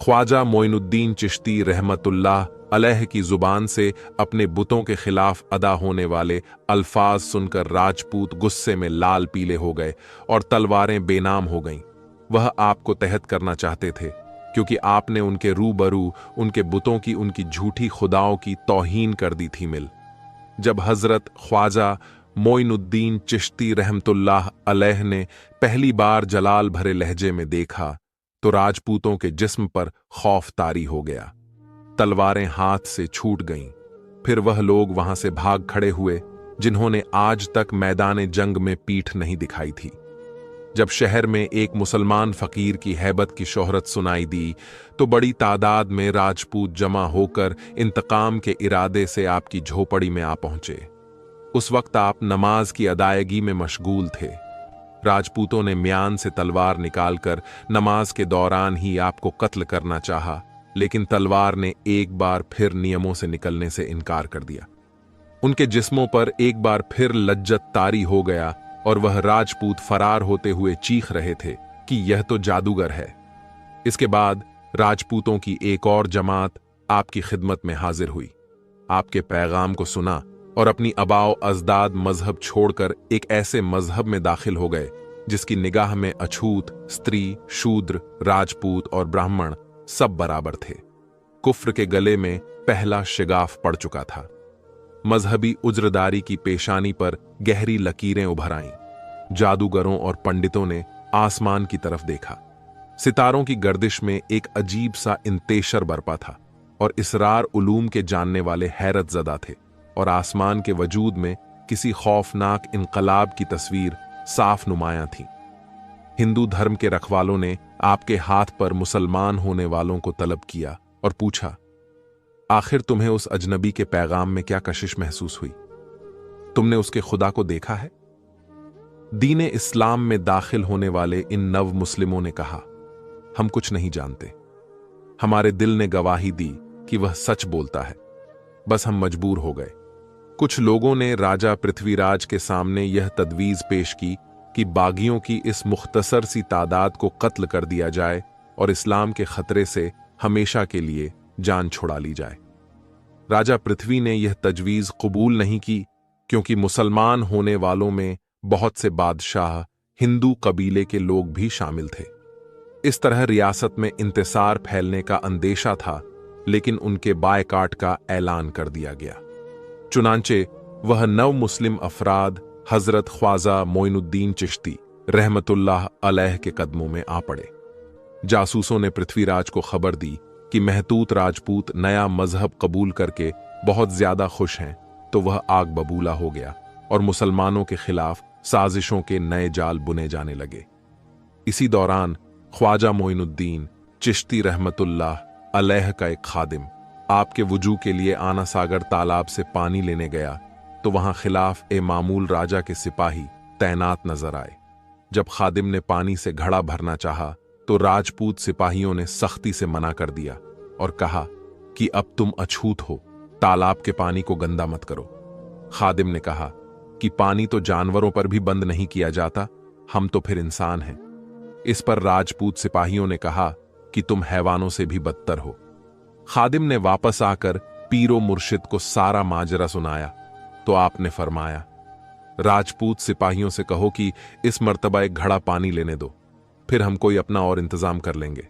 ख्वाजा मोइनुद्दीन चिश्ती रहमतुल्लाह अलैह की जुबान से अपने बुतों के खिलाफ अदा होने वाले अल्फाज सुनकर राजपूत गुस्से में लाल पीले हो गए और तलवारें बेनाम हो गईं। वह आपको तहत करना चाहते थे क्योंकि आपने उनके रूबरू उनके बुतों की उनकी झूठी खुदाओं की तौहीन कर दी थी। जब हजरत ख्वाजा मोइनुद्दीन चिश्ती रहमतुल्लाह अलैह ने पहली बार जलाल भरे लहजे में देखा तो राजपूतों के जिस्म पर खौफ तारी हो गया। तलवारें हाथ से छूट गईं। फिर वह लोग वहां से भाग खड़े हुए जिन्होंने आज तक मैदान जंग में पीठ नहीं दिखाई थी। जब शहर में एक मुसलमान फकीर की हैबत की शोहरत सुनाई दी तो बड़ी तादाद में राजपूत जमा होकर इंतकाम के इरादे से आपकी झोपड़ी में आ पहुंचे। उस वक्त आप नमाज की अदायगी में मशगूल थे। राजपूतों ने म्यान से तलवार निकालकर नमाज के दौरान ही आपको कत्ल करना चाहा, लेकिन तलवार ने एक बार फिर नियमों से निकलने से इनकार कर दिया। उनके जिस्मों पर एक बार फिर लज्जत तारी हो गया और वह राजपूत फरार होते हुए चीख रहे थे कि यह तो जादूगर है। इसके बाद राजपूतों की एक और जमात आपकी खिदमत में हाजिर हुई, आपके पैगाम को सुना और अपनी अबाओ अजदाद मजहब छोड़कर एक ऐसे मजहब में दाखिल हो गए जिसकी निगाह में अछूत, स्त्री, शूद्र, राजपूत और ब्राह्मण सब बराबर थे। कुफ्र के गले में पहला शिगाफ पड़ चुका था। मजहबी उज्रदारी की पेशानी पर गहरी लकीरें उभर आईं। जादूगरों और पंडितों ने आसमान की तरफ देखा। सितारों की गर्दिश में एक अजीब सा इंतेशर बरपा था और इसरार उलूम के जानने वाले हैरत ज़दा थे और आसमान के वजूद में किसी खौफनाक इनकलाब की तस्वीर साफ नुमायां थी। हिंदू धर्म के रखवालों ने आपके हाथ पर मुसलमान होने वालों को तलब किया और पूछा, आखिर तुम्हें उस अजनबी के पैगाम में क्या कशिश महसूस हुई? तुमने उसके खुदा को देखा है? दीन इस्लाम में दाखिल होने वाले इन नव मुस्लिमों ने कहा, हम कुछ नहीं जानते। हमारे दिल ने गवाही दी कि वह सच बोलता है, बस हम मजबूर हो गए। कुछ लोगों ने राजा पृथ्वीराज के सामने यह तजवीज पेश की कि बागियों की इस मुख्तसर सी तादाद को कत्ल कर दिया जाए और इस्लाम के खतरे से हमेशा के लिए जान छुड़ा ली जाए। राजा पृथ्वी ने यह तजवीज कबूल नहीं की, क्योंकि मुसलमान होने वालों में बहुत से बादशाह हिंदू कबीले के लोग भी शामिल थे। इस तरह रियासत में इंतसार फैलने का अंदेशा था, लेकिन उनके बायकाट का ऐलान कर दिया गया। चुनांचे वह 9 मुस्लिम अफराद हजरत ख्वाजा मोइनुद्दीन चिश्ती रहमतुल्लाह अलैह के कदमों में आ पड़े। जासूसों ने पृथ्वीराज को खबर दी कि महतूत राजपूत नया मजहब कबूल करके बहुत ज्यादा खुश हैं, तो वह आग बबूला हो गया और मुसलमानों के खिलाफ साजिशों के नए जाल बुने जाने लगे। इसी दौरान ख्वाजा मोइनुद्दीन चिश्ती रहमतुल्लाह अलैह का एक खादिम आपके वजू के लिए आना सागर तालाब से पानी लेने गया, तो वहां खिलाफ ए मामूल राजा के सिपाही तैनात नजर आए। जब खादिम ने पानी से घड़ा भरना चाहा, तो राजपूत सिपाहियों ने सख्ती से मना कर दिया और कहा कि अब तुम अछूत हो, तालाब के पानी को गंदा मत करो। खादिम ने कहा कि पानी तो जानवरों पर भी बंद नहीं किया जाता, हम तो फिर इंसान हैं। इस पर राजपूत सिपाहियों ने कहा कि तुम हैवानों से भी बदतर हो। खादिम ने वापस आकर पीरो मुर्शिद को सारा माजरा सुनाया, तो आपने फरमाया, राजपूत सिपाहियों से कहो कि इस मर्तबा एक घड़ा पानी लेने दो, फिर हम कोई अपना और इंतजाम कर लेंगे।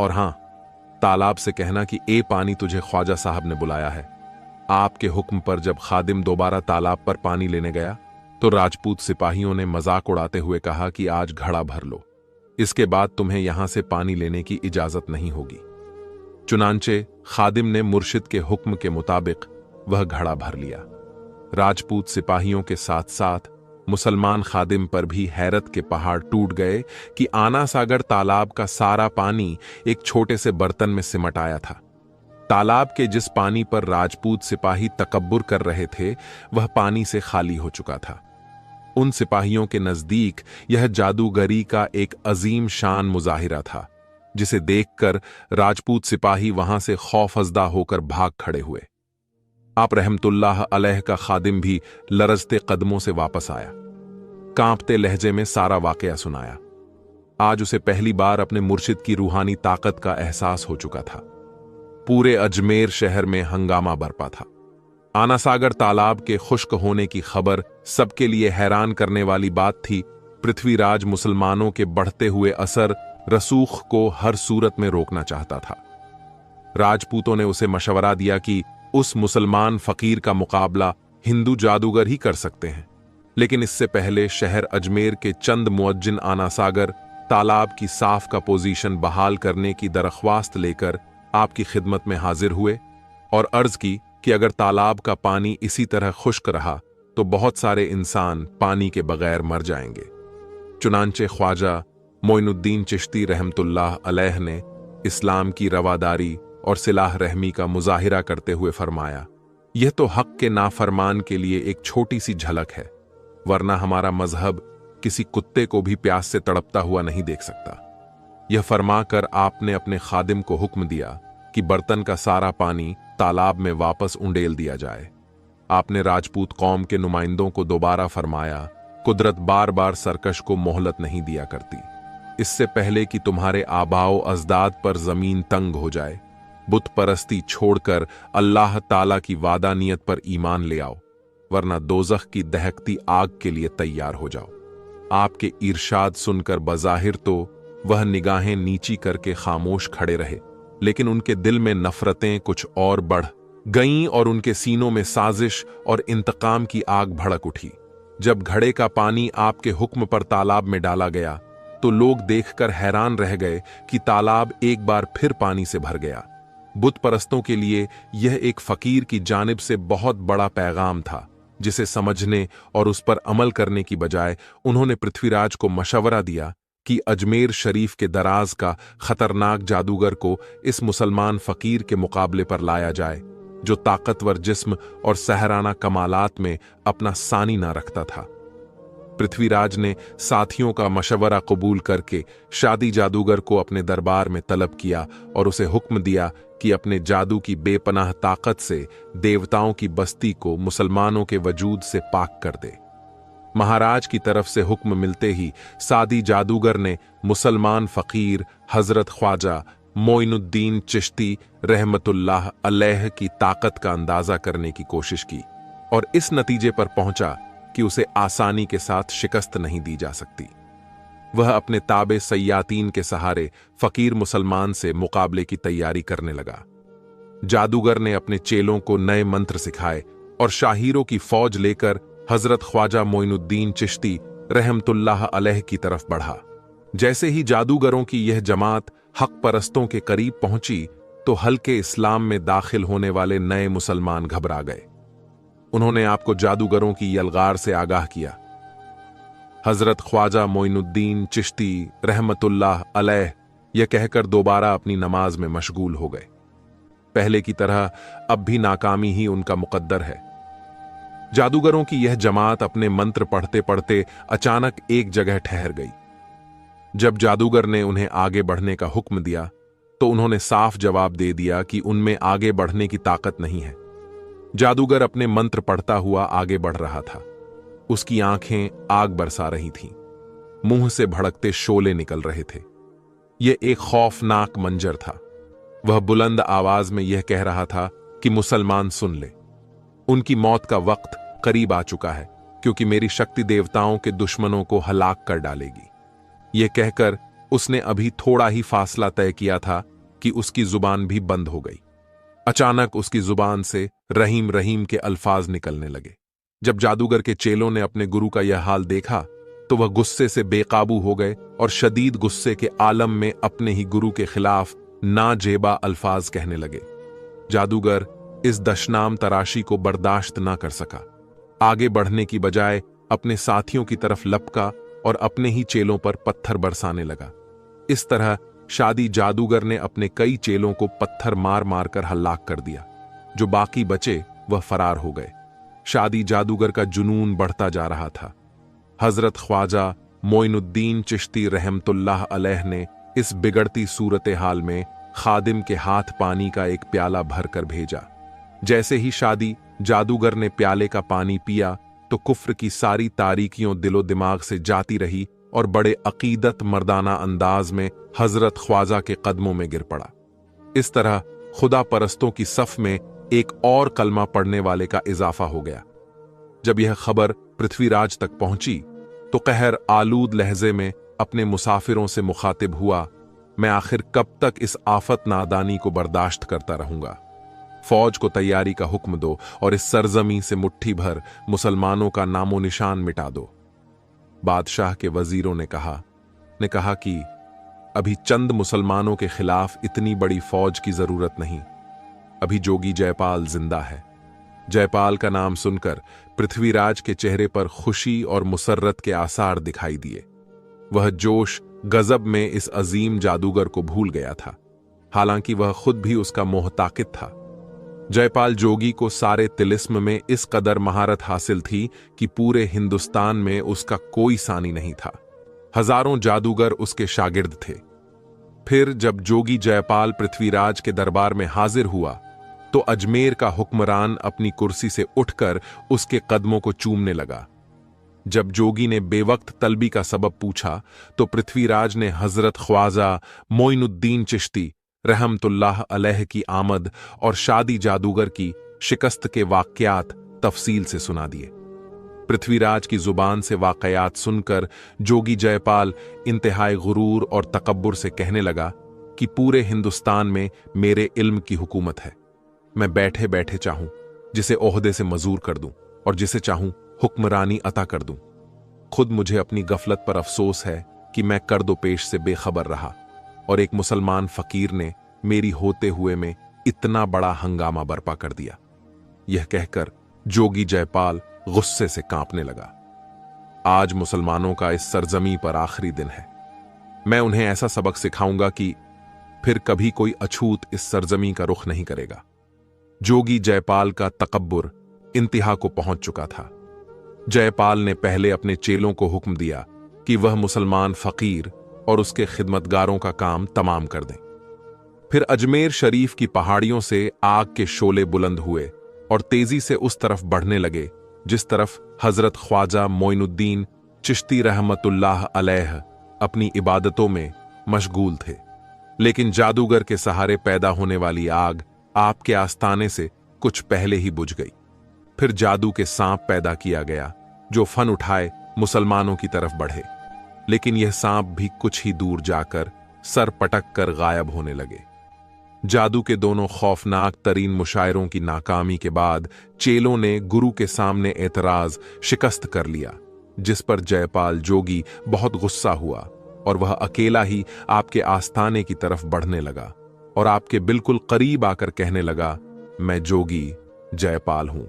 और हां, तालाब से कहना कि ए पानी तुझे ख्वाजा साहब ने बुलाया है। आपके हुक्म पर जब खादिम दोबारा तालाब पर पानी लेने गया, तो राजपूत सिपाहियों ने मजाक उड़ाते हुए कहा कि आज घड़ा भर लो, इसके बाद तुम्हें यहां से पानी लेने की इजाजत नहीं होगी। चुनांचे खादिम ने मुर्शिद के हुक्म के मुताबिक वह घड़ा भर लिया। राजपूत सिपाहियों के साथ साथ मुसलमान खादिम पर भी हैरत के पहाड़ टूट गए कि आना सागर तालाब का सारा पानी एक छोटे से बर्तन में सिमट आया था। तालाब के जिस पानी पर राजपूत सिपाही तकब्बुर कर रहे थे, वह पानी से खाली हो चुका था। उन सिपाहियों के नजदीक यह जादूगरी का एक अजीम शान मुजाहिरा था, जिसे देखकर राजपूत सिपाही वहां से खौफजदा होकर भाग खड़े हुए। आप रहमतुल्लाह अलैह का खादिम भी लरजते कदमों से वापस आया, कांपते लहजे में सारा वाकया सुनाया। आज उसे पहली बार अपने मुर्शिद की रूहानी ताकत का एहसास हो चुका था। पूरे अजमेर शहर में हंगामा बरपा था। आना सागर तालाब के खुश्क होने की खबर सबके लिए हैरान करने वाली बात थी। पृथ्वीराज मुसलमानों के बढ़ते हुए असर रसूख को हर सूरत में रोकना चाहता था। राजपूतों ने उसे मशवरा दिया कि उस मुसलमान फकीर का मुकाबला हिंदू जादूगर ही कर सकते हैं, लेकिन इससे पहले शहर अजमेर के चंद मुअज्जिन आना सागर तालाब की साफ का पोजीशन बहाल करने की दरख्वास्त लेकर आपकी खिदमत में हाजिर हुए और अर्ज की कि अगर तालाब का पानी इसी तरह खुश्क रहा तो बहुत सारे इंसान पानी के बगैर मर जाएंगे। चुनांचे ख्वाजा मोइनुद्दीन चिश्ती रहमतुल्लाह अलैह ने इस्लाम की रवादारी और सिलाह रहमी का मुजाहिरा करते हुए फरमाया, यह तो हक के नाफरमान के लिए एक छोटी सी झलक है, वरना हमारा मजहब किसी कुत्ते को भी प्यास से तड़पता हुआ नहीं देख सकता। यह फरमाकर आपने अपने खादिम को हुक्म दिया कि बर्तन का सारा पानी तालाब में वापस उंडेल दिया जाए। आपने राजपूत कौम के नुमाइंदों को दोबारा फरमाया, कुदरत बार बार सरकश को मोहलत नहीं दिया करती। इससे पहले कि तुम्हारे आबाओ अजदाद पर जमीन तंग हो जाए, बुत परस्ती छोड़कर अल्लाह ताला की वादा नियत पर ईमान ले आओ, वरना दोजख की दहकती आग के लिए तैयार हो जाओ। आपके इरशाद सुनकर बज़ाहिर तो वह निगाहें नीची करके खामोश खड़े रहे, लेकिन उनके दिल में नफरतें कुछ और बढ़ गईं और उनके सीनों में साजिश और इंतकाम की आग भड़क उठी। जब घड़े का पानी आपके हुक्म पर तालाब में डाला गया, तो लोग देखकर हैरान रह गए कि तालाब एक बार फिर पानी से भर गया। बुत परस्तों के लिए यह एक फकीर की जानिब से बहुत बड़ा पैगाम था, जिसे समझने और उस पर अमल करने की बजाय उन्होंने पृथ्वीराज को मशवरा दिया कि अजमेर शरीफ के दराज का खतरनाक जादूगर को इस मुसलमान फकीर के मुकाबले पर लाया जाए, जो ताकतवर जिस्म और सहराना कमालात में अपना सानी ना रखता था। पृथ्वीराज ने साथियों का मशवरा कबूल करके शादी जादूगर को अपने दरबार में तलब किया और उसे हुक्म दिया कि अपने जादू की बेपनाह ताकत से देवताओं की बस्ती को मुसलमानों के वजूद से पाक कर दे। महाराज की तरफ से हुक्म मिलते ही सादी जादूगर ने मुसलमान फकीर हजरत ख्वाजा मोइनुद्दीन चिश्ती रहमतुल्लाह अलैह की ताकत का अंदाजा करने की कोशिश की और इस नतीजे पर पहुंचा कि उसे आसानी के साथ शिकस्त नहीं दी जा सकती। वह अपने ताबे सयातीन के सहारे फकीर मुसलमान से मुकाबले की तैयारी करने लगा। जादूगर ने अपने चेलों को नए मंत्र सिखाए और शाहीरों की फौज लेकर हजरत ख्वाजा मोइनुद्दीन चिश्ती रहमतुल्लाह अलैह की तरफ बढ़ा। जैसे ही जादूगरों की यह जमात हक परस्तों के करीब पहुंची तो हल्के इस्लाम में दाखिल होने वाले नए मुसलमान घबरा गए। उन्होंने आपको जादूगरों की यलगार से आगाह किया। हजरत ख्वाजा मोइनुद्दीन चिश्ती रहमतुल्लाह अलैह यह कहकर दोबारा अपनी नमाज में मशगूल हो गए। पहले की तरह अब भी नाकामी ही उनका मुकद्दर है। जादूगरों की यह जमात अपने मंत्र पढ़ते पढ़ते अचानक एक जगह ठहर गई। जब जादूगर ने उन्हें आगे बढ़ने का हुक्म दिया तो उन्होंने साफ जवाब दे दिया कि उनमें आगे बढ़ने की ताकत नहीं है। जादूगर अपने मंत्र पढ़ता हुआ आगे बढ़ रहा था। उसकी आंखें आग बरसा रही थीं, मुंह से भड़कते शोले निकल रहे थे। यह एक खौफनाक मंजर था। वह बुलंद आवाज में यह कह रहा था कि मुसलमान सुन ले, उनकी मौत का वक्त करीब आ चुका है, क्योंकि मेरी शक्ति देवताओं के दुश्मनों को हलाक कर डालेगी। यह कहकर उसने अभी थोड़ा ही फासला तय किया था कि उसकी जुबान भी बंद हो गई। अचानक उसकी जुबान से रहीम रहीम के अल्फाज निकलने लगे। जब जादूगर के चेलों ने अपने गुरु का यह हाल देखा तो वह गुस्से से बेकाबू हो गए और शदीद गुस्से के आलम में अपने ही गुरु के खिलाफ नाजेबा अल्फाज कहने लगे। जादूगर इस दशनाम तराशी को बर्दाश्त ना कर सका। आगे बढ़ने की बजाय अपने साथियों की तरफ लपका और अपने ही चेलों पर पत्थर बरसाने लगा। इस तरह शादी जादूगर ने अपने कई चेलों को पत्थर मार मार कर हलाक कर दिया। जो बाकी बचे वह फरार हो गए। शादी जादूगर का जुनून बढ़ता जा रहा था। हजरत ख्वाजा मोइनुद्दीन चिश्ती रहमतुल्लाह अलैह ने इस बिगड़ती सूरत हाल में खादिम के हाथ पानी का एक प्याला भर कर भेजा। जैसे ही शादी जादूगर ने प्याले का पानी पिया तो कुफ्र की सारी तारीकियों दिलो दिमाग से जाती रही और बड़े अकीदत मर्दाना अंदाज में हजरत ख्वाजा के कदमों में गिर पड़ा। इस तरह खुदा परस्तों की सफ में एक और कलमा पढ़ने वाले का इजाफा हो गया। जब यह खबर पृथ्वीराज तक पहुंची तो कहर आलूद लहजे में अपने मुसाफिरों से मुखातिब हुआ, मैं आखिर कब तक इस आफत नादानी को बर्दाश्त करता रहूंगा। फौज को तैयारी का हुक्म दो और इस सरजमी से मुट्ठी भर मुसलमानों का नामो निशान मिटा दो। बादशाह के वजीरों ने कहा कि अभी चंद मुसलमानों के खिलाफ इतनी बड़ी फौज की जरूरत नहीं। अभी जोगी जयपाल जिंदा है। जयपाल का नाम सुनकर पृथ्वीराज के चेहरे पर खुशी और मुसर्रत के आसार दिखाई दिए। वह जोश गजब में इस अजीम जादूगर को भूल गया था, हालांकि वह खुद भी उसका मोहताकिद था। जयपाल जोगी को सारे तिलिस्म में इस कदर महारत हासिल थी कि पूरे हिंदुस्तान में उसका कोई सानी नहीं था। हजारों जादूगर उसके शागिर्द थे। फिर जब जोगी जयपाल पृथ्वीराज के दरबार में हाजिर हुआ तो अजमेर का हुक्मरान अपनी कुर्सी से उठकर उसके कदमों को चूमने लगा। जब जोगी ने बेवक्त तलबी का सबब पूछा तो पृथ्वीराज ने हजरत ख्वाजा मोइनुद्दीन चिश्ती रहमतुल्लाह अलैह की आमद और शादी जादूगर की शिकस्त के वाकयात तफसील से सुना दिए। पृथ्वीराज की जुबान से वाकयात सुनकर जोगी जयपाल इंतहाई गुरूर और तकब्बुर से कहने लगा कि पूरे हिंदुस्तान में मेरे इल्म की हुकूमत है। मैं बैठे बैठे चाहूं जिसे ओहदे से मजूर कर दूं और जिसे चाहूं हुक्मरानी अता कर दूं। खुद मुझे अपनी गफलत पर अफसोस है कि मैं कर्दो पेश से बेखबर रहा और एक मुसलमान फकीर ने मेरी होते हुए में इतना बड़ा हंगामा बर्पा कर दिया। यह कहकर जोगी जयपाल गुस्से से कांपने लगा। आज मुसलमानों का इस सरजमी पर आखिरी दिन है। मैं उन्हें ऐसा सबक सिखाऊंगा कि फिर कभी कोई अछूत इस सरजमी का रुख नहीं करेगा। जोगी जयपाल का तकब्बुर इंतहा को पहुंच चुका था। जयपाल ने पहले अपने चेलों को हुक्म दिया कि वह मुसलमान फकीर और उसके खिदमतगारों का काम तमाम कर दें। फिर अजमेर शरीफ की पहाड़ियों से आग के शोले बुलंद हुए और तेजी से उस तरफ बढ़ने लगे जिस तरफ हजरत ख्वाजा मोइनुद्दीन चिश्ती रहमतुल्लाह अलैह अपनी इबादतों में मशगूल थे। लेकिन जादूगर के सहारे पैदा होने वाली आग आपके आस्थाने से कुछ पहले ही बुझ गई। फिर जादू के सांप पैदा किया गया जो फन उठाए मुसलमानों की तरफ बढ़े, लेकिन यह सांप भी कुछ ही दूर जाकर सर पटक कर गायब होने लगे। जादू के दोनों खौफनाक तरीन मुशायरों की नाकामी के बाद चेलों ने गुरु के सामने एतराज शिकस्त कर लिया, जिस पर जयपाल जोगी बहुत गुस्सा हुआ और वह अकेला ही आपके आस्थाने की तरफ बढ़ने लगा और आपके बिल्कुल करीब आकर कहने लगा, मैं जोगी जयपाल हूं।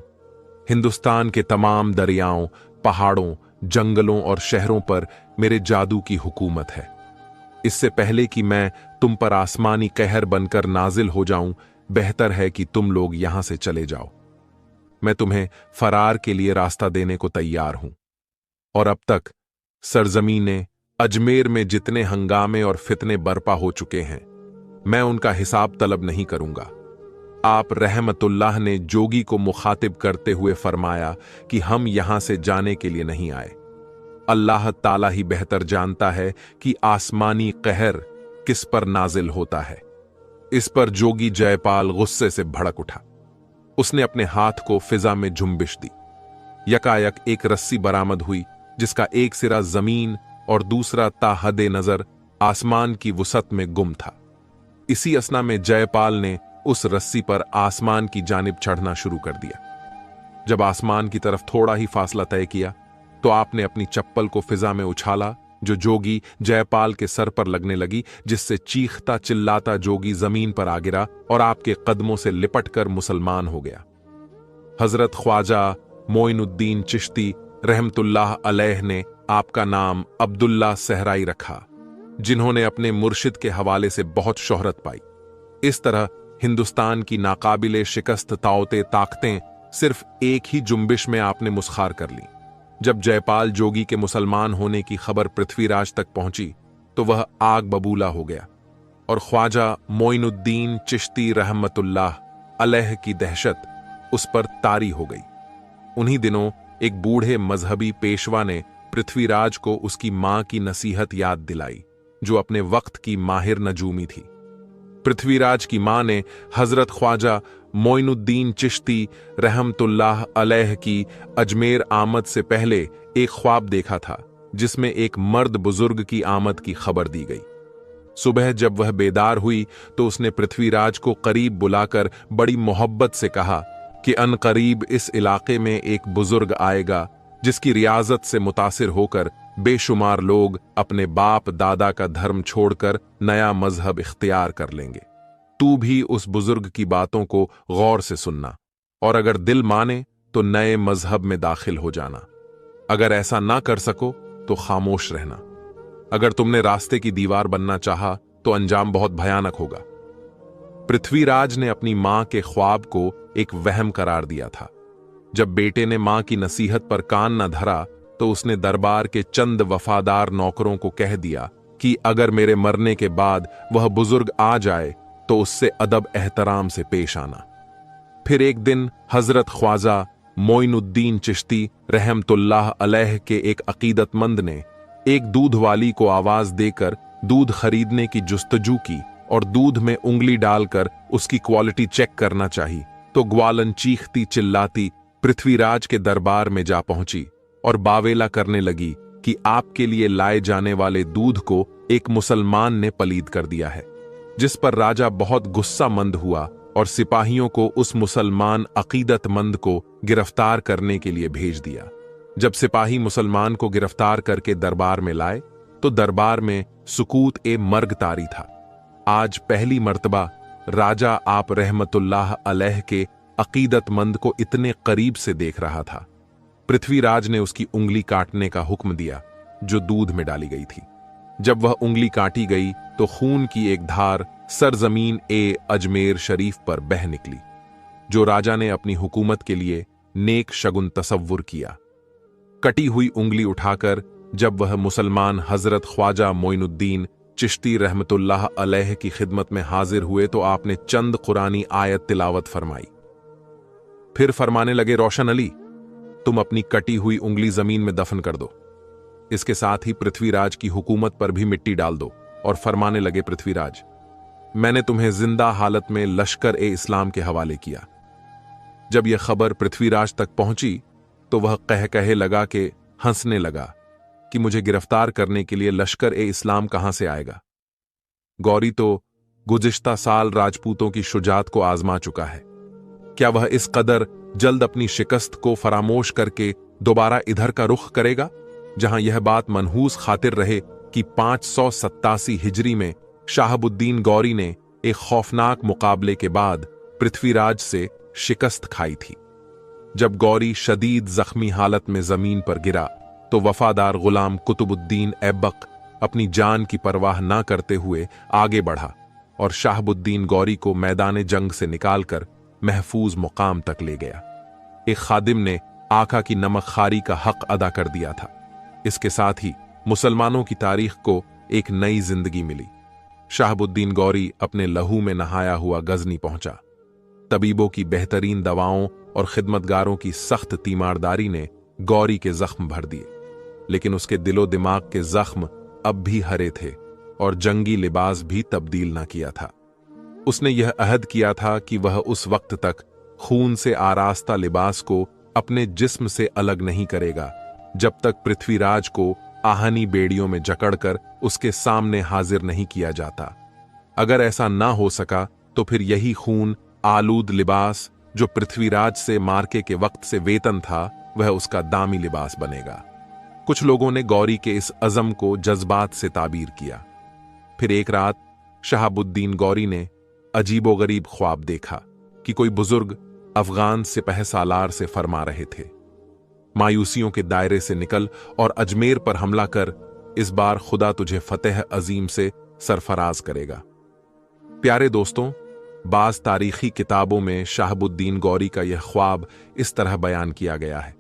हिंदुस्तान के तमाम दरियाओं, पहाड़ों, जंगलों और शहरों पर मेरे जादू की हुकूमत है। इससे पहले कि मैं तुम पर आसमानी कहर बनकर नाजिल हो जाऊं, बेहतर है कि तुम लोग यहां से चले जाओ। मैं तुम्हें फरार के लिए रास्ता देने को तैयार हूं। और अब तक सरजमीने अजमेर में जितने हंगामे और फितने बर्पा हो चुके हैं, मैं उनका हिसाब तलब नहीं करूंगा। आप रहमतुल्लाह ने जोगी को मुखातिब करते हुए फरमाया कि हम यहां से जाने के लिए नहीं आए। अल्लाह ताला ही बेहतर जानता है कि आसमानी कहर किस पर नाजिल होता है। इस पर जोगी जयपाल गुस्से से भड़क उठा। उसने अपने हाथ को फिजा में झुंबिश दी। यकायक एक रस्सी बरामद हुई जिसका एक सिरा जमीन और दूसरा ताहदे नजर आसमान की वुसत में गुम था। इसी असना में जयपाल ने उस रस्सी पर आसमान की जानिब चढ़ना शुरू कर दिया। जब आसमान की तरफ थोड़ा ही फासला तय किया तो आपने अपनी चप्पल को फिजा में उछाला जो जोगी जयपाल के सर पर लगने लगी, जिससे चीखता चिल्लाता जोगी जमीन पर आ गिरा और आपके कदमों से लिपटकर मुसलमान हो गया। हजरत ख्वाजा मोइनुद्दीन चिश्ती रहमतुल्लाह अलैह ने आपका नाम अब्दुल्ला सहराई रखा, जिन्होंने अपने मुर्शिद के हवाले से बहुत शोहरत पाई। इस तरह हिंदुस्तान की नाकाबिले शिकस्त ताकतें सिर्फ एक ही जुम्बिश में आपने मुस्खार कर ली। जब जयपाल जोगी के मुसलमान होने की खबर पृथ्वीराज तक पहुंची तो वह आग बबूला हो गया और ख्वाजा मोइनुद्दीन चिश्ती रहमतुल्लाह अलैह की दहशत उस पर तारी हो गई। उन्हीं दिनों एक बूढ़े मजहबी पेशवा ने पृथ्वीराज को उसकी मां की नसीहत याद दिलाई, जो अपने वक्त की माहिर नजूमी थी। पृथ्वीराज की मां ने हजरत ख्वाजा मोइनुद्दीन चिश्ती रहमतुल्लाह अलैह की अजमेर आमद से पहले एक ख्वाब देखा था जिसमें एक मर्द बुजुर्ग की आमद की खबर दी गई। सुबह जब वह बेदार हुई तो उसने पृथ्वीराज को करीब बुलाकर बड़ी मोहब्बत से कहा कि अनकरीब इस इलाके में एक बुजुर्ग आएगा जिसकी रियाजत से मुतासिर होकर बेशुमार लोग अपने बाप दादा का धर्म छोड़कर नया मजहब इख्तियार कर लेंगे। तू भी उस बुजुर्ग की बातों को गौर से सुनना और अगर दिल माने तो नए मजहब में दाखिल हो जाना। अगर ऐसा ना कर सको तो खामोश रहना। अगर तुमने रास्ते की दीवार बनना चाहा तो अंजाम बहुत भयानक होगा। पृथ्वीराज ने अपनी मां के ख्वाब को एक वहम करार दिया था। जब बेटे ने मां की नसीहत पर कान न धरा तो उसने दरबार के चंद वफादार नौकरों को कह दिया कि अगर मेरे मरने के बाद वह बुजुर्ग आ जाए तो उससे अदब एहतराम से पेश आना। फिर एक दिन हजरत ख्वाजा मोइनुद्दीन चिश्ती रहमतुल्लाह अलैह के एक अकीदतमंद ने एक दूध वाली को आवाज देकर दूध खरीदने की जुस्तजू की और दूध में उंगली डालकर उसकी क्वालिटी चेक करना चाहिए तो ग्वालन चीखती चिल्लाती पृथ्वीराज के दरबार में जा पहुंची और बावेला करने लगी कि आपके लिए लाए जाने वाले दूध को एक मुसलमान ने पलीद कर दिया है, जिस पर राजा बहुत गुस्सा मंद हुआ और सिपाहियों को उस मुसलमान अकीदतमंद को गिरफ्तार करने के लिए भेज दिया। जब सिपाही मुसलमान को गिरफ्तार करके दरबार में लाए तो दरबार में सुकूत ए मर्ग तारी था। आज पहली मर्तबा राजा आप रहमतुल्लाह अलैह के अकीदतमंद को इतने करीब से देख रहा था। पृथ्वीराज ने उसकी उंगली काटने का हुक्म दिया जो दूध में डाली गई थी। जब वह उंगली काटी गई तो खून की एक धार सरजमीन ए अजमेर शरीफ पर बह निकली, जो राजा ने अपनी हुकूमत के लिए नेक शगुन तसव्वुर किया। कटी हुई उंगली उठाकर जब वह मुसलमान हजरत ख्वाजा मोइनुद्दीन चिश्ती रहमतुल्लाह अलैह की खिदमत में हाजिर हुए तो आपने चंद कुरानी आयत तिलावत फरमाई। फिर फरमाने लगे, रोशन अली, तुम अपनी कटी हुई उंगली जमीन में दफन कर दो। इसके साथ ही पृथ्वीराज की हुकूमत पर भी मिट्टी डाल दो। और फरमाने लगे, पृथ्वीराज, मैंने तुम्हें जिंदा हालत में लश्कर ए इस्लाम के हवाले किया। जब यह खबर पृथ्वीराज तक पहुंची तो वह कहे लगा के हंसने लगा कि मुझे गिरफ्तार करने के लिए लश्कर ए इस्लाम कहां से आएगा। गौरी तो गुज़िश्ता साल राजपूतों की शुजात को आजमा चुका है, क्या वह इस कदर जल्द अपनी शिकस्त को फरामोश करके दोबारा इधर का रुख करेगा, जहां यह बात मनहूस खातिर रहे कि 587 हिजरी में शाहबुद्दीन गौरी ने एक खौफनाक मुकाबले के बाद पृथ्वीराज से शिकस्त खाई थी। जब गौरी शदीद जख्मी हालत में जमीन पर गिरा तो वफादार गुलाम कुतुबुद्दीन ऐबक अपनी जान की परवाह न करते हुए आगे बढ़ा और शाहबुद्दीन गौरी को मैदान जंग से निकालकर महफूज मुकाम तक ले गया। एक खादिम ने आका की नमक खारी का हक अदा कर दिया था। इसके साथ ही मुसलमानों की तारीख को एक नई जिंदगी मिली। शाहबुद्दीन गौरी अपने लहू में नहाया हुआ गजनी पहुंचा। तबीबों की बेहतरीन दवाओं और खिदमतगारों की सख्त तीमारदारी ने गौरी के जख्म भर दिए, लेकिन उसके दिलो दिमाग के जख्म अब भी हरे थे और जंगी लिबास भी तब्दील ना किया था। उसने यह अहद किया था कि वह उस वक्त तक खून से आरास्ता लिबास को अपने जिस्म से अलग नहीं करेगा जब तक पृथ्वीराज को आहनी बेड़ियों में जकड़कर उसके सामने हाजिर नहीं किया जाता। अगर ऐसा ना हो सका तो फिर यही खून आलूद लिबास जो पृथ्वीराज से मार्के के वक्त से वेतन था, वह उसका दामी लिबास बनेगा। कुछ लोगों ने गौरी के इस अज़म को जज्बात से ताबीर किया। फिर एक रात शहाबुद्दीन गौरी ने अजीबोगरीब ख्वाब देखा कि कोई बुजुर्ग अफगान सिपह सालार से फरमा रहे थे, मायूसियों के दायरे से निकल और अजमेर पर हमला कर, इस बार खुदा तुझे फतेह अजीम से सरफराज करेगा। प्यारे दोस्तों, बाज तारीखी किताबों में शाहबुद्दीन गौरी का यह ख्वाब इस तरह बयान किया गया है।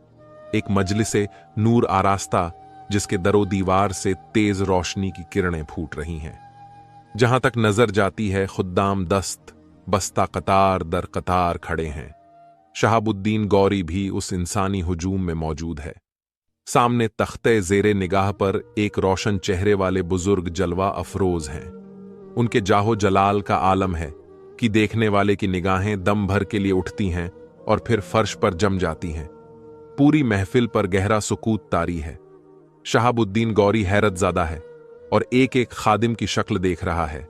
एक मजलिसे नूर आरास्ता जिसके दरो दीवार से तेज रोशनी की किरणें फूट रही हैं। जहां तक नजर जाती है खुद्दाम दस्त बस्ता कतार दर कतार खड़े हैं। शहाबुद्दीन गौरी भी उस इंसानी हुजूम में मौजूद है। सामने तख्ते जेरे निगाह पर एक रोशन चेहरे वाले बुजुर्ग जलवा अफरोज हैं। उनके जाहो जलाल का आलम है कि देखने वाले की निगाहें दम भर के लिए उठती हैं और फिर फर्श पर जम जाती हैं। पूरी महफिल पर गहरा सुकूत तारी है। शहाबुद्दीन गौरी हैरत ज़्यादा है और एक एक खादिम की शक्ल देख रहा है,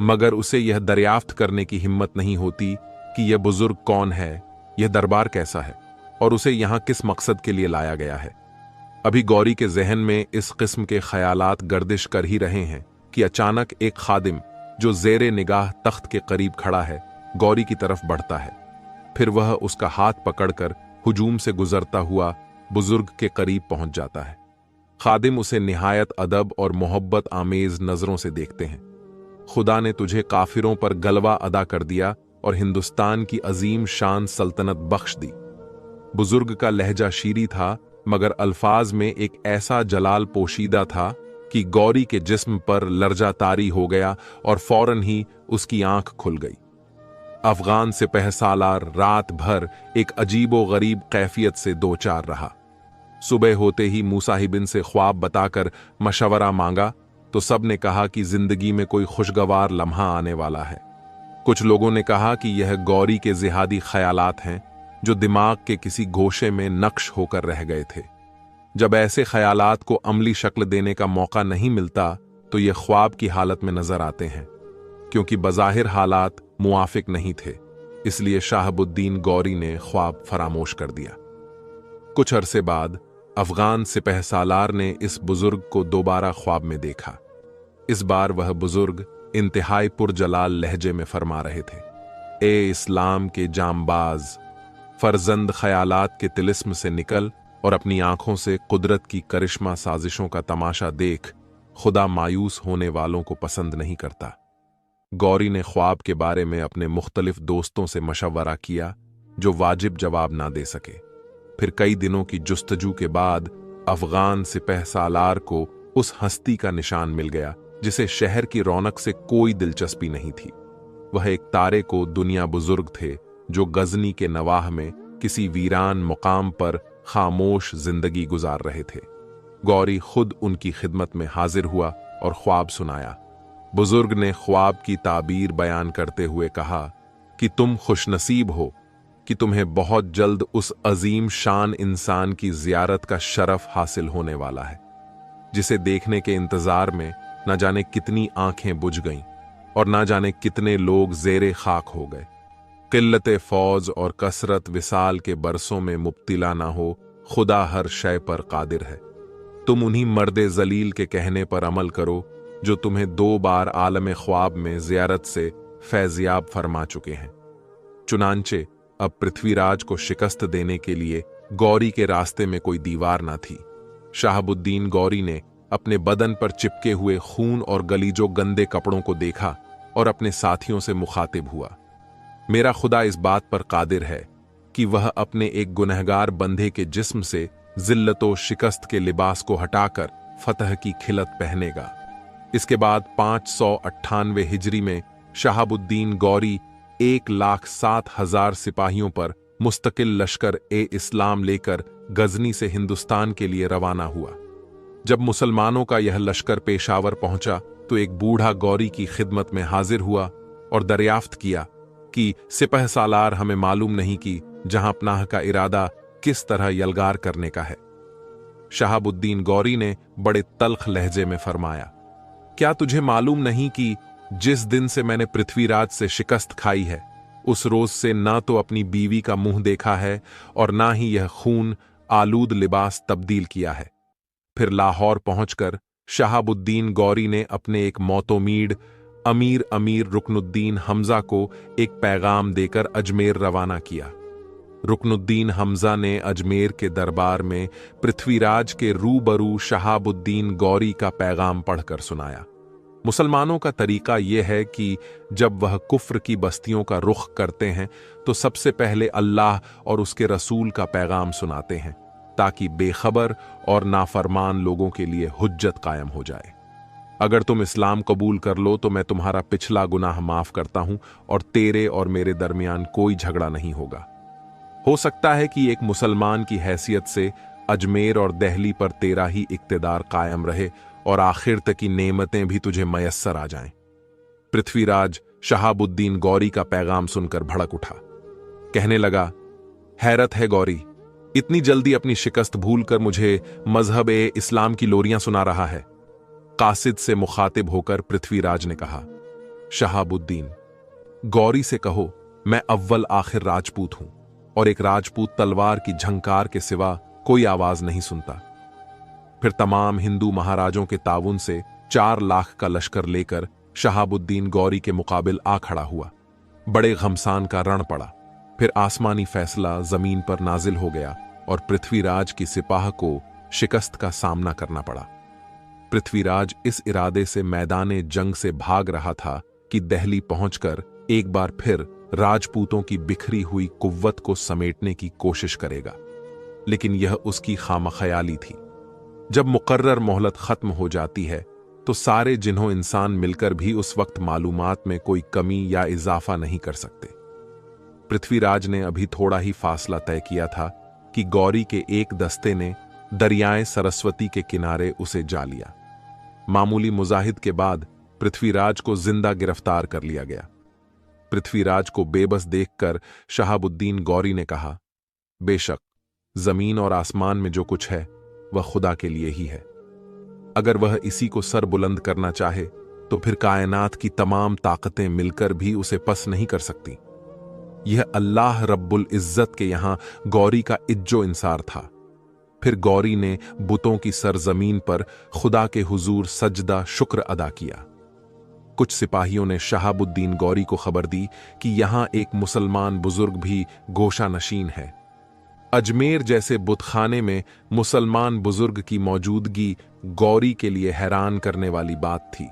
मगर उसे यह दरियाफ्त करने की हिम्मत नहीं होती कि यह बुजुर्ग कौन है, यह दरबार कैसा है और उसे यहां किस मकसद के लिए लाया गया है। अभी गौरी के जहन में इस किस्म के ख्यालात गर्दिश कर ही रहे हैं कि अचानक एक खादिम जो जेरे निगाह तख्त के करीब खड़ा है गौरी की तरफ बढ़ता है। फिर वह उसका हाथ पकड़कर हुजूम से गुजरता हुआ बुजुर्ग के करीब पहुंच जाता है। खादिम उसे निहायत अदब और मोहब्बत आमेज नजरों से देखते हैं। खुदा ने तुझे काफिरों पर गलबा अदा कर दिया और हिंदुस्तान की अजीम शान सल्तनत बख्श दी। बुजुर्ग का लहजा शीरी था, मगर अल्फाज में एक ऐसा जलाल पोशीदा था कि गौरी के जिस्म पर लर्जा तारी हो गया और फौरन ही उसकी आंख खुल गई। अफगान सिपह सालार रात भर एक अजीबो गरीब कैफियत से दो चार रहा। सुबह होते ही मूसाहिबिन से ख्वाब बताकर मशवरा मांगा तो सब ने कहा कि जिंदगी में कोई खुशगवार लम्हा आने वाला है। कुछ लोगों ने कहा कि यह गौरी के जिहादी ख्यालात हैं जो दिमाग के किसी गोशे में नक्श होकर रह गए थे। जब ऐसे ख्यालात को अमली शक्ल देने का मौका नहीं मिलता तो ये ख्वाब की हालत में नजर आते हैं, क्योंकि बज़ाहिर हालात मुआफिक नहीं थे। इसलिए शाहबुद्दीन गौरी ने ख्वाब फरामोश कर दिया। कुछ अरसे बाद अफगान सिपह सालार ने इस बुजुर्ग को दोबारा ख्वाब में देखा। इस बार वह बुजुर्ग इंतहाई पुरजलाल लहजे में फरमा रहे थे, ए इस्लाम के जामबाज, फर्जंद ख्यालात के तिलिस्म से निकल और अपनी आंखों से कुदरत की करिश्मा साजिशों का तमाशा देख। खुदा मायूस होने वालों को पसंद नहीं करता। गौरी ने ख्वाब के बारे में अपने मुख्तलिफ दोस्तों से मशवरा किया जो वाजिब जवाब ना दे सके। फिर कई दिनों की जुस्तजू के बाद अफगान सिपह सालार को उस हस्ती का निशान मिल गया जिसे शहर की रौनक से कोई दिलचस्पी नहीं थी। वह एक तारे को दुनिया बुजुर्ग थे जो गजनी के नवाह में किसी वीरान मुकाम पर खामोश जिंदगी गुजार रहे थे। गौरी खुद उनकी खिदमत में हाजिर हुआ और ख्वाब सुनाया। बुजुर्ग ने ख्वाब की ताबीर बयान करते हुए कहा कि तुम खुशनसीब हो कि तुम्हें बहुत जल्द उस अजीम शान इंसान की जियारत का शरफ हासिल होने वाला है, जिसे देखने के इंतजार में न जाने कितनी आंखें बुझ गईं और न जाने कितने लोग जेरे खाक हो गए। किल्लत फौज और कसरत विसाल के बरसों में मुब्तिला ना हो, खुदा हर शय पर कादिर है। तुम उन्हीं मर्दे जलील के कहने पर अमल करो जो तुम्हें 2 बार आलम ख्वाब में जियारत से फैजियाब फरमा चुके हैं। चुनांचे अब पृथ्वीराज को शिकस्त देने के लिए गौरी के रास्ते में कोई दीवार ना थी। शहाबुद्दीन गौरी ने अपने बदन पर चिपके हुए खून और गलीजो गंदे कपड़ों को देखा और अपने साथियों से मुखातिब हुआ। मेरा खुदा इस बात पर कादिर है कि वह अपने एक गुनहगार बंधे के जिस्म से जिल्लतो शिकस्त के लिबास को हटाकर फतह की खिलत पहनेगा। इसके बाद 598 हिजरी में शहाबुद्दीन गौरी 1,07,000 सिपाहियों पर मुस्तकिल लश्कर ए इस्लाम लेकर गजनी से हिंदुस्तान के लिए रवाना हुआ। जब मुसलमानों का यह लश्कर पेशावर पहुंचा तो एक बूढ़ा गौरी की खिदमत में हाजिर हुआ और दरियाफ्त किया कि सिपह सालार हमें मालूम नहीं कि जहां पनाह का इरादा किस तरह यलगार करने का है। शहाबुद्दीन गौरी ने बड़े तल्ख लहजे में फरमाया, क्या तुझे मालूम नहीं कि जिस दिन से मैंने पृथ्वीराज से शिकस्त खाई है उस रोज से ना तो अपनी बीवी का मुंह देखा है और ना ही यह खून आलूद लिबास तब्दील किया है। फिर लाहौर पहुंचकर शहाबुद्दीन गौरी ने अपने एक मोतोमीड अमीर रुकनुद्दीन हमजा को एक पैगाम देकर अजमेर रवाना किया। रुकनुद्दीन हमजा ने अजमेर के दरबार में पृथ्वीराज के रूबरू शहाबुद्दीन गौरी का पैगाम पढ़कर सुनाया। मुसलमानों का तरीका यह है कि जब वह कुफ्र की बस्तियों का रुख करते हैं तो सबसे पहले अल्लाह और उसके रसूल का पैगाम सुनाते हैं ताकि बेखबर और नाफरमान लोगों के लिए हुज्जत कायम हो जाए। अगर तुम इस्लाम कबूल कर लो तो मैं तुम्हारा पिछला गुनाह माफ करता हूं और तेरे और मेरे दरमियान कोई झगड़ा नहीं होगा। हो सकता है कि एक मुसलमान की हैसियत से अजमेर और दिल्ली पर तेरा ही इक्तिदार कायम रहे और आखिर तक की नेमतें भी तुझे मयस्सर आ जाएं। पृथ्वीराज शहाबुद्दीन गौरी का पैगाम सुनकर भड़क उठा। कहने लगा, हैरत है गौरी, इतनी जल्दी अपनी शिकस्त भूलकर मुझे मजहब ए इस्लाम की लोरियां सुना रहा है। कासिद से मुखातिब होकर पृथ्वीराज ने कहा, शहाबुद्दीन, गौरी से कहो मैं अव्वल आखिर राजपूत हूं और एक राजपूत तलवार की झंकार के सिवा कोई आवाज नहीं सुनता। फिर तमाम हिंदू महाराजों के ताउन से 4 लाख का लश्कर लेकर शहाबुद्दीन गौरी के मुकाबिल आ खड़ा हुआ। बड़े घमसान का रण पड़ा। फिर आसमानी फैसला जमीन पर नाजिल हो गया और पृथ्वीराज की सिपाह को शिकस्त का सामना करना पड़ा। पृथ्वीराज इस इरादे से मैदाने जंग से भाग रहा था कि दिल्ली पहुंचकर एक बार फिर राजपूतों की बिखरी हुई कुव्वत को समेटने की कोशिश करेगा, लेकिन यह उसकी खामख्याली थी। जब मुकर्रर मोहलत खत्म हो जाती है तो सारे जिन्हों इंसान मिलकर भी उस वक्त मालूमात में कोई कमी या इजाफा नहीं कर सकते। पृथ्वीराज ने अभी थोड़ा ही फासला तय किया था कि गौरी के एक दस्ते ने दरियाए सरस्वती के किनारे उसे जा लिया। मामूली मुजाहिद के बाद पृथ्वीराज को जिंदा गिरफ्तार कर लिया गया। पृथ्वीराज को बेबस देखकर शहाबुद्दीन गौरी ने कहा, बेशक जमीन और आसमान में जो कुछ है वह खुदा के लिए ही है। अगर वह इसी को सर बुलंद करना चाहे तो फिर कायनात की तमाम ताकतें मिलकर भी उसे पस नहीं कर सकती। यह अल्लाह रब्बुल इज्जत के यहां गौरी का इज्जो इंसार था। फिर गौरी ने बुतों की सरजमीन पर खुदा के हुजूर सजदा शुक्र अदा किया। कुछ सिपाहियों ने शहाबुद्दीन गौरी को खबर दी कि यहां एक मुसलमान बुजुर्ग भी गोशा नशीन है। अजमेर जैसे बुतखाने में मुसलमान बुजुर्ग की मौजूदगी गौरी के लिए हैरान करने वाली बात थी।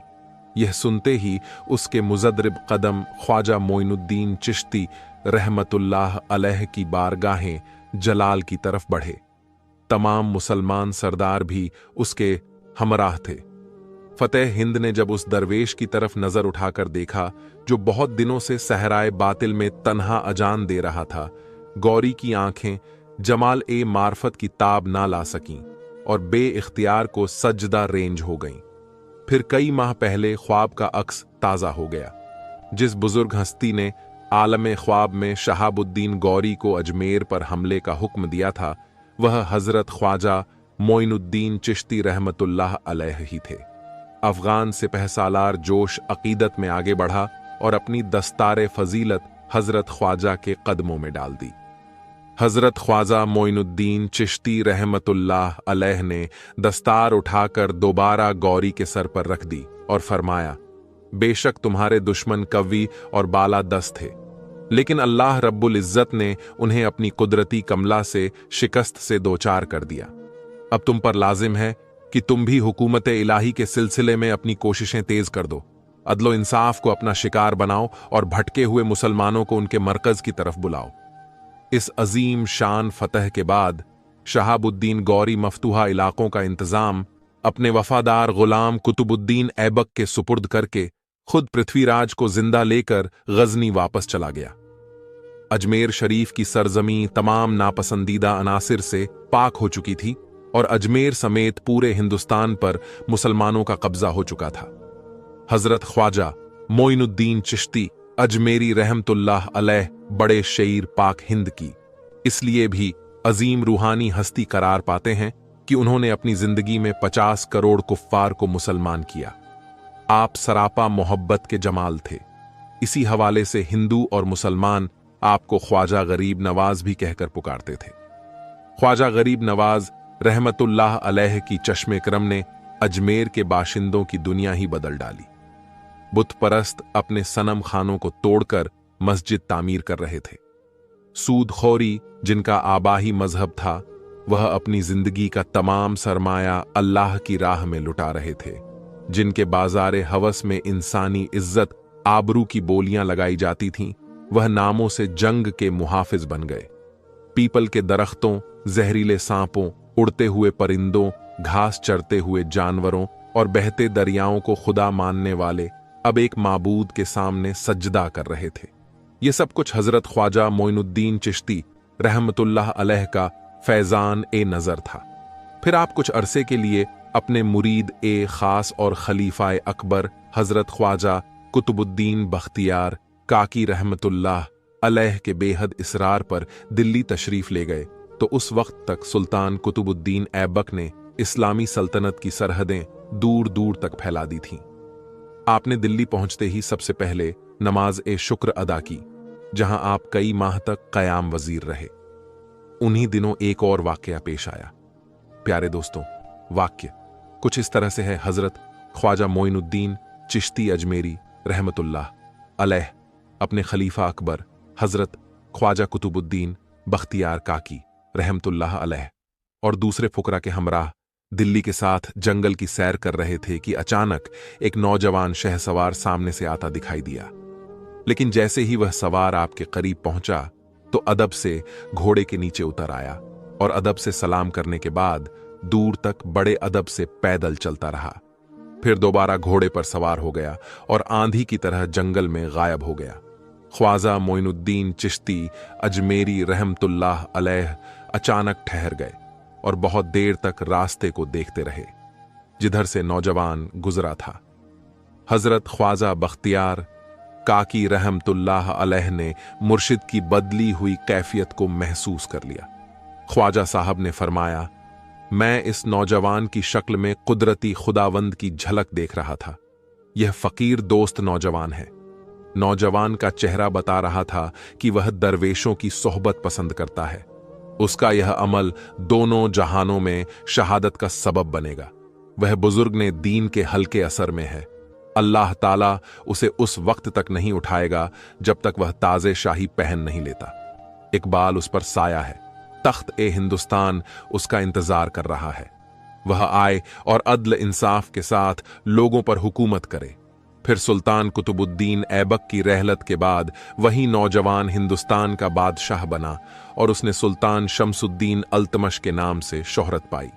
यह सुनते ही उसके मुजद्रिब कदम ख्वाजा मोइनुद्दीन चिश्ती रहमतुल्लाह अलैह की बारगाहें जलाल की तरफ बढ़े। तमाम मुसलमान सरदार भी उसके हमराह थे। फतेह हिंद ने जब उस दरवेश की तरफ नजर उठाकर देखा जो बहुत दिनों से सहराए बातिल में तन्हा अजान दे रहा था, गौरी की आंखें जमाल ए मार्फत की ताब ना ला सकीं और बे इख्तियार को सजदा रेंज हो गईं। फिर कई माह पहले ख्वाब का अक्स ताज़ा हो गया। जिस बुजुर्ग हस्ती ने आलम ख्वाब में शहाबुद्दीन गौरी को अजमेर पर हमले का हुक्म दिया था, वह हजरत ख्वाजा मोइनुद्दीन चिश्ती रहमतुल्लाह अलैह ही थे। अफगान सिपहसालार जोश अकीदत में आगे बढ़ा और अपनी दस्तारे फजीलत हजरत ख्वाजा के कदमों में डाल दी। हजरत ख्वाजा मोइनुद्दीन चिश्ती रहमतुल्लाह अलैह ने दस्तार उठाकर दोबारा गौरी के सर पर रख दी और फरमाया, बेशक तुम्हारे दुश्मन कवी और बाला दस्त थे, लेकिन अल्लाह रब्बुल इज्जत ने उन्हें अपनी कुदरती कमला से शिकस्त से दोचार कर दिया। अब तुम पर लाजिम है कि तुम भी हुकूमत इलाही के सिलसिले में अपनी कोशिशें तेज कर दो। अदलो इंसाफ को अपना शिकार बनाओ और भटके हुए मुसलमानों को उनके मरकज की तरफ बुलाओ। इस अजीम शान फतह के बाद शहाबुद्दीन गौरी मफतूहा इलाकों का इंतजाम अपने वफादार गुलाम कुतुबुद्दीन ऐबक के सुपुर्द करके खुद पृथ्वीराज को जिंदा लेकर गजनी वापस चला गया। अजमेर शरीफ की सरजमी तमाम नापसंदीदा अनासिर से पाक हो चुकी थी और अजमेर समेत पूरे हिंदुस्तान पर मुसलमानों का कब्जा हो चुका था। हजरत ख्वाजा मोइनुद्दीन चिश्ती अजमेरी रहमतुल्लाह अलैह बड़े शेर पाक हिंद की इसलिए भी अजीम रूहानी हस्ती करार पाते हैं कि उन्होंने अपनी जिंदगी में 50 करोड़ कुफ्फार को मुसलमान किया। आप सरापा मोहब्बत के जमाल थे। इसी हवाले से हिंदू और मुसलमान आपको ख्वाजा गरीब नवाज भी कहकर पुकारते थे। ख्वाजा गरीब नवाज रहमतुल्लाह अलैह की चश्मे करम ने अजमेर के बाशिंदों की दुनिया ही बदल डाली। बुत परस्त अपने सनम खानों को तोड़कर मस्जिद तामीर कर रहे थे। सूदखोरी जिनका आबाही मजहब था, वह अपनी जिंदगी का तमाम सरमाया अल्लाह की राह में लुटा रहे थे। जिनके बाजारे हवस में इंसानी इज्जत आबरू की बोलियां लगाई जाती थीं, वह नामों से जंग के मुहाफिज बन गए। पीपल के दरख्तों, जहरीले सांपों, उड़ते हुए परिंदों, घास चरते हुए जानवरों और बहते दरियाओं को खुदा मानने वाले अब एक माबूद के सामने सजदा कर रहे थे। ये सब कुछ हजरत ख्वाजा मोइनुद्दीन चिश्ती रहमतुल्लाह अलैह का फैजान ए नजर था। फिर आप कुछ अरसे के लिए अपने मुरीद ए खास और खलीफा अकबर हजरत ख्वाजा कुतुबुद्दीन बख्तियार काकी रहमतुल्लाह अलैह के बेहद इसरार पर दिल्ली तशरीफ ले गए, तो उस वक्त तक सुल्तान कुतुबुद्दीन ऐबक ने इस्लामी सल्तनत की सरहदें दूर दूर तक फैला दी थीं। आपने दिल्ली पहुंचते ही सबसे पहले नमाज ए शुक्र अदा की, जहां आप कई माह तक क़याम वजीर रहे। उन्हीं दिनों एक और वाकया पेश आया। प्यारे दोस्तों, वाक्य कुछ इस तरह से है। हजरत ख्वाजा मोइनुद्दीन चिश्ती अजमेरी रहमतुल्लाह अलैह अपने खलीफा अकबर हजरत ख्वाजा कुतुबुद्दीन बख्तियार काकी रहमतुल्लाह अलैह और दूसरे फुकरा के हमराह दिल्ली के साथ जंगल की सैर कर रहे थे कि अचानक एक नौजवान शहसवार सामने से आता दिखाई दिया। लेकिन जैसे ही वह सवार आपके करीब पहुंचा तो अदब से घोड़े के नीचे उतर आया और अदब से सलाम करने के बाद दूर तक बड़े अदब से पैदल चलता रहा। फिर दोबारा घोड़े पर सवार हो गया और आंधी की तरह जंगल में गायब हो गया। ख्वाजा मोइनुद्दीन चिश्ती अजमेरी रहमतुल्लाह अलैह अचानक ठहर गए और बहुत देर तक रास्ते को देखते रहे जिधर से नौजवान गुजरा था। हजरत ख्वाजा बख्तियार काकी रहमतुल्लाह अलैह ने मुर्शिद की बदली हुई कैफियत को महसूस कर लिया। ख्वाजा साहब ने फरमाया, मैं इस नौजवान की शक्ल में कुदरती खुदावंद की झलक देख रहा था। यह फकीर दोस्त नौजवान है। नौजवान का चेहरा बता रहा था कि वह दरवेशों की सोहबत पसंद करता है। उसका यह अमल दोनों जहानों में शहादत का सबब बनेगा। वह बुजुर्ग ने दीन के हल्के असर में है। अल्लाह ताला उसे उस वक्त तक नहीं उठाएगा जब तक वह ताजे शाही पहन नहीं लेता। इकबाल उस पर साया है। तख्त ए हिंदुस्तान उसका इंतजार कर रहा है। वह आए और अदल इंसाफ के साथ लोगों पर हुकूमत करे। फिर सुल्तान कुतुबुद्दीन ऐबक की रहलत के बाद वही नौजवान हिंदुस्तान का बादशाह बना और उसने सुल्तान शमसुद्दीन अल्तमश के नाम से शोहरत पाई।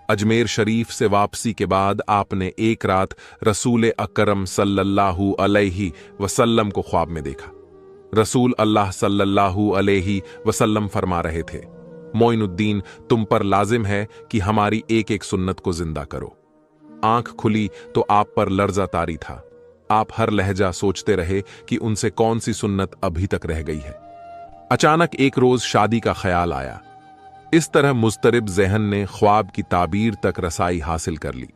अजमेर शरीफ से वापसी के बाद आपने एक रात रसूल अकरम सल्लल्लाहु अलैहि वसल्लम को ख्वाब में देखा। रसूल अल्लाह सल्लल्लाहु अलैहि वसल्लम फरमा रहे थे, मोइनुद्दीन, तुम पर लाजिम है कि हमारी एक एक सुन्नत को जिंदा करो। आंख खुली तो आप पर लर्जा तारी था। आप हर लहजा सोचते रहे कि उनसे कौन सी सुन्नत अभी तक रह गई है। अचानक एक रोज शादी का ख्याल आया। इस तरह मुस्तरिब ज़हन ने ख्वाब की ताबीर तक रसाई हासिल कर ली।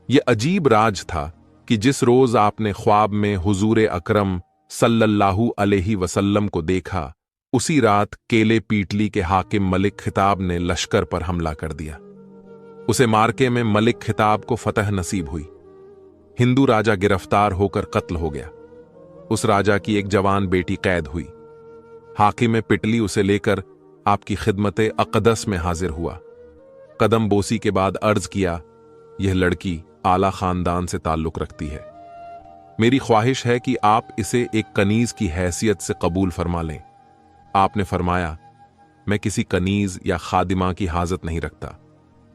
यह अजीब राज था कि जिस रोज आपने ख्वाब में हुजूर अकरम सल्लल्लाहु अलैहि वसल्लम को देखा, उसी रात केले पीटली के हाकिम मलिक खिताब ने लश्कर पर हमला कर दिया। उसे मार्के में मलिक खिताब को फतह नसीब हुई। हिंदू राजा गिरफ्तार होकर कत्ल हो गया। उस राजा की एक जवान बेटी कैद हुई। हाकिम पिटली उसे लेकर आपकी खिदमत अक़दस में हाजिर हुआ। कदम बोसी के बाद अर्ज किया, यह लड़की आला खानदान से ताल्लुक रखती है। मेरी ख्वाहिश है कि आप इसे एक कनीज की हैसियत से कबूल फरमा लें। आपने फरमाया, मैं किसी कनीज या खादिमा की हाजत नहीं रखता।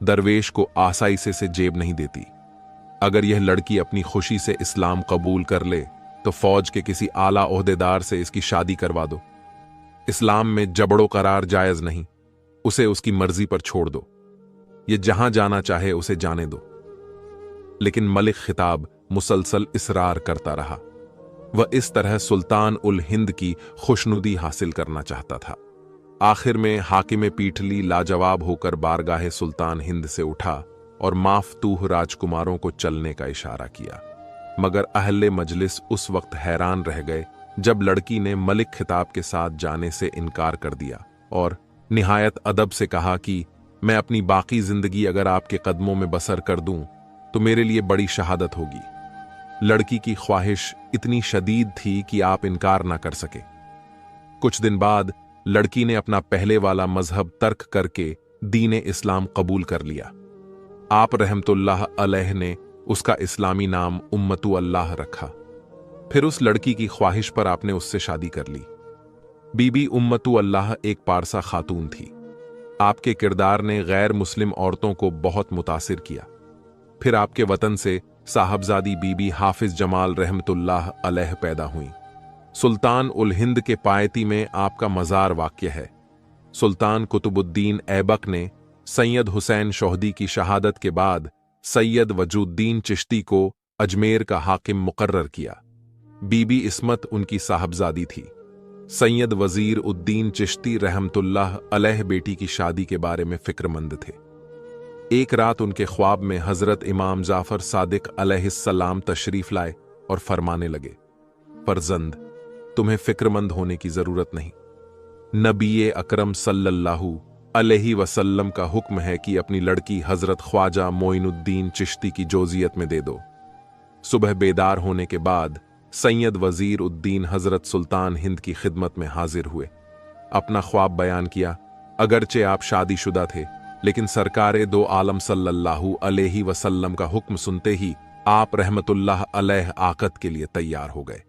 दरवेश को आसाइसे से जेब नहीं देती। अगर यह लड़की अपनी खुशी से इस्लाम कबूल कर ले तो फौज के किसी आला ओहदेदार से इसकी शादी करवा दो। इस्लाम में जबड़ो करार जायज नहीं, उसे उसकी मर्जी पर छोड़ दो। यह जहां जाना चाहे उसे जाने दो। लेकिन मलिक खिताब मुसलसल इसरार करता रहा। वह इस तरह सुल्तान उल हिंद की खुशनुदी हासिल करना चाहता था। आखिर में हाकिम पीठली लाजवाब होकर बारगाहे सुल्तान हिंद से उठा और माफतूह राजकुमारों को चलने का इशारा किया। मगर अहले मजलिस उस वक्त हैरान रह गए जब लड़की ने मलिक खिताब के साथ जाने से इनकार कर दिया और निहायत अदब से कहा कि मैं अपनी बाकी जिंदगी अगर आपके कदमों में बसर कर दूं तो मेरे लिए बड़ी शहादत होगी। लड़की की ख्वाहिश इतनी शदीद थी कि आप इनकार ना कर सके। कुछ दिन बाद लड़की ने अपना पहले वाला मजहब तर्क करके दीन इस्लाम कबूल कर लिया। आप रहमतुल्लाह अलैह ने उसका इस्लामी नाम उम्मतु अल्लाह रखा। फिर उस लड़की की ख्वाहिश पर आपने उससे शादी कर ली। बीबी उम्मतु अल्लाह एक पारसा खातून थी। आपके किरदार ने गैर मुस्लिम औरतों को बहुत मुतासिर किया। फिर आपके वतन से साहबजादी बीबी हाफिज जमाल रहमतुल्लाह अलैह पैदा हुई। सुल्तान उल हिंद के पायती में आपका मज़ार वाक़या है। सुल्तान कुतुबुद्दीन ऐबक ने सैयद हुसैन शोहदी की शहादत के बाद सैयद वजूद्दीन चिश्ती को अजमेर का हाकिम मुकर्रर किया। बीबी इस्मत उनकी साहबजादी थी। सैयद वजीर उद्दीन चिश्ती रहमतुल्लाह अलैह बेटी की शादी के बारे में फिक्रमंद थे। एक रात उनके ख्वाब में हजरत इमाम जाफर सादिक अलैहिस्सलाम तशरीफ लाए और फरमाने लगे, फर्जंद, तुम्हें फिक्रमंद होने की जरूरत नहीं। नबी अकरम सल्लल्लाहु अलैहि वसल्लम का हुक्म है कि अपनी लड़की हजरत ख्वाजा मोइनुद्दीन चिश्ती की जोजियत में दे दो। सुबह बेदार होने के बाद सैयद वजीर उद्दीन हजरत सुल्तान हिंद की खिदमत में हाजिर हुए। अपना ख्वाब बयान किया। अगरचे आप शादीशुदा थे, लेकिन सरकारे दो आलम सल्लल्लाहु अलैहि वसल्लम का हुक्म सुनते ही आप रहमतुल्लाह अलैह आकद के लिए तैयार हो गए।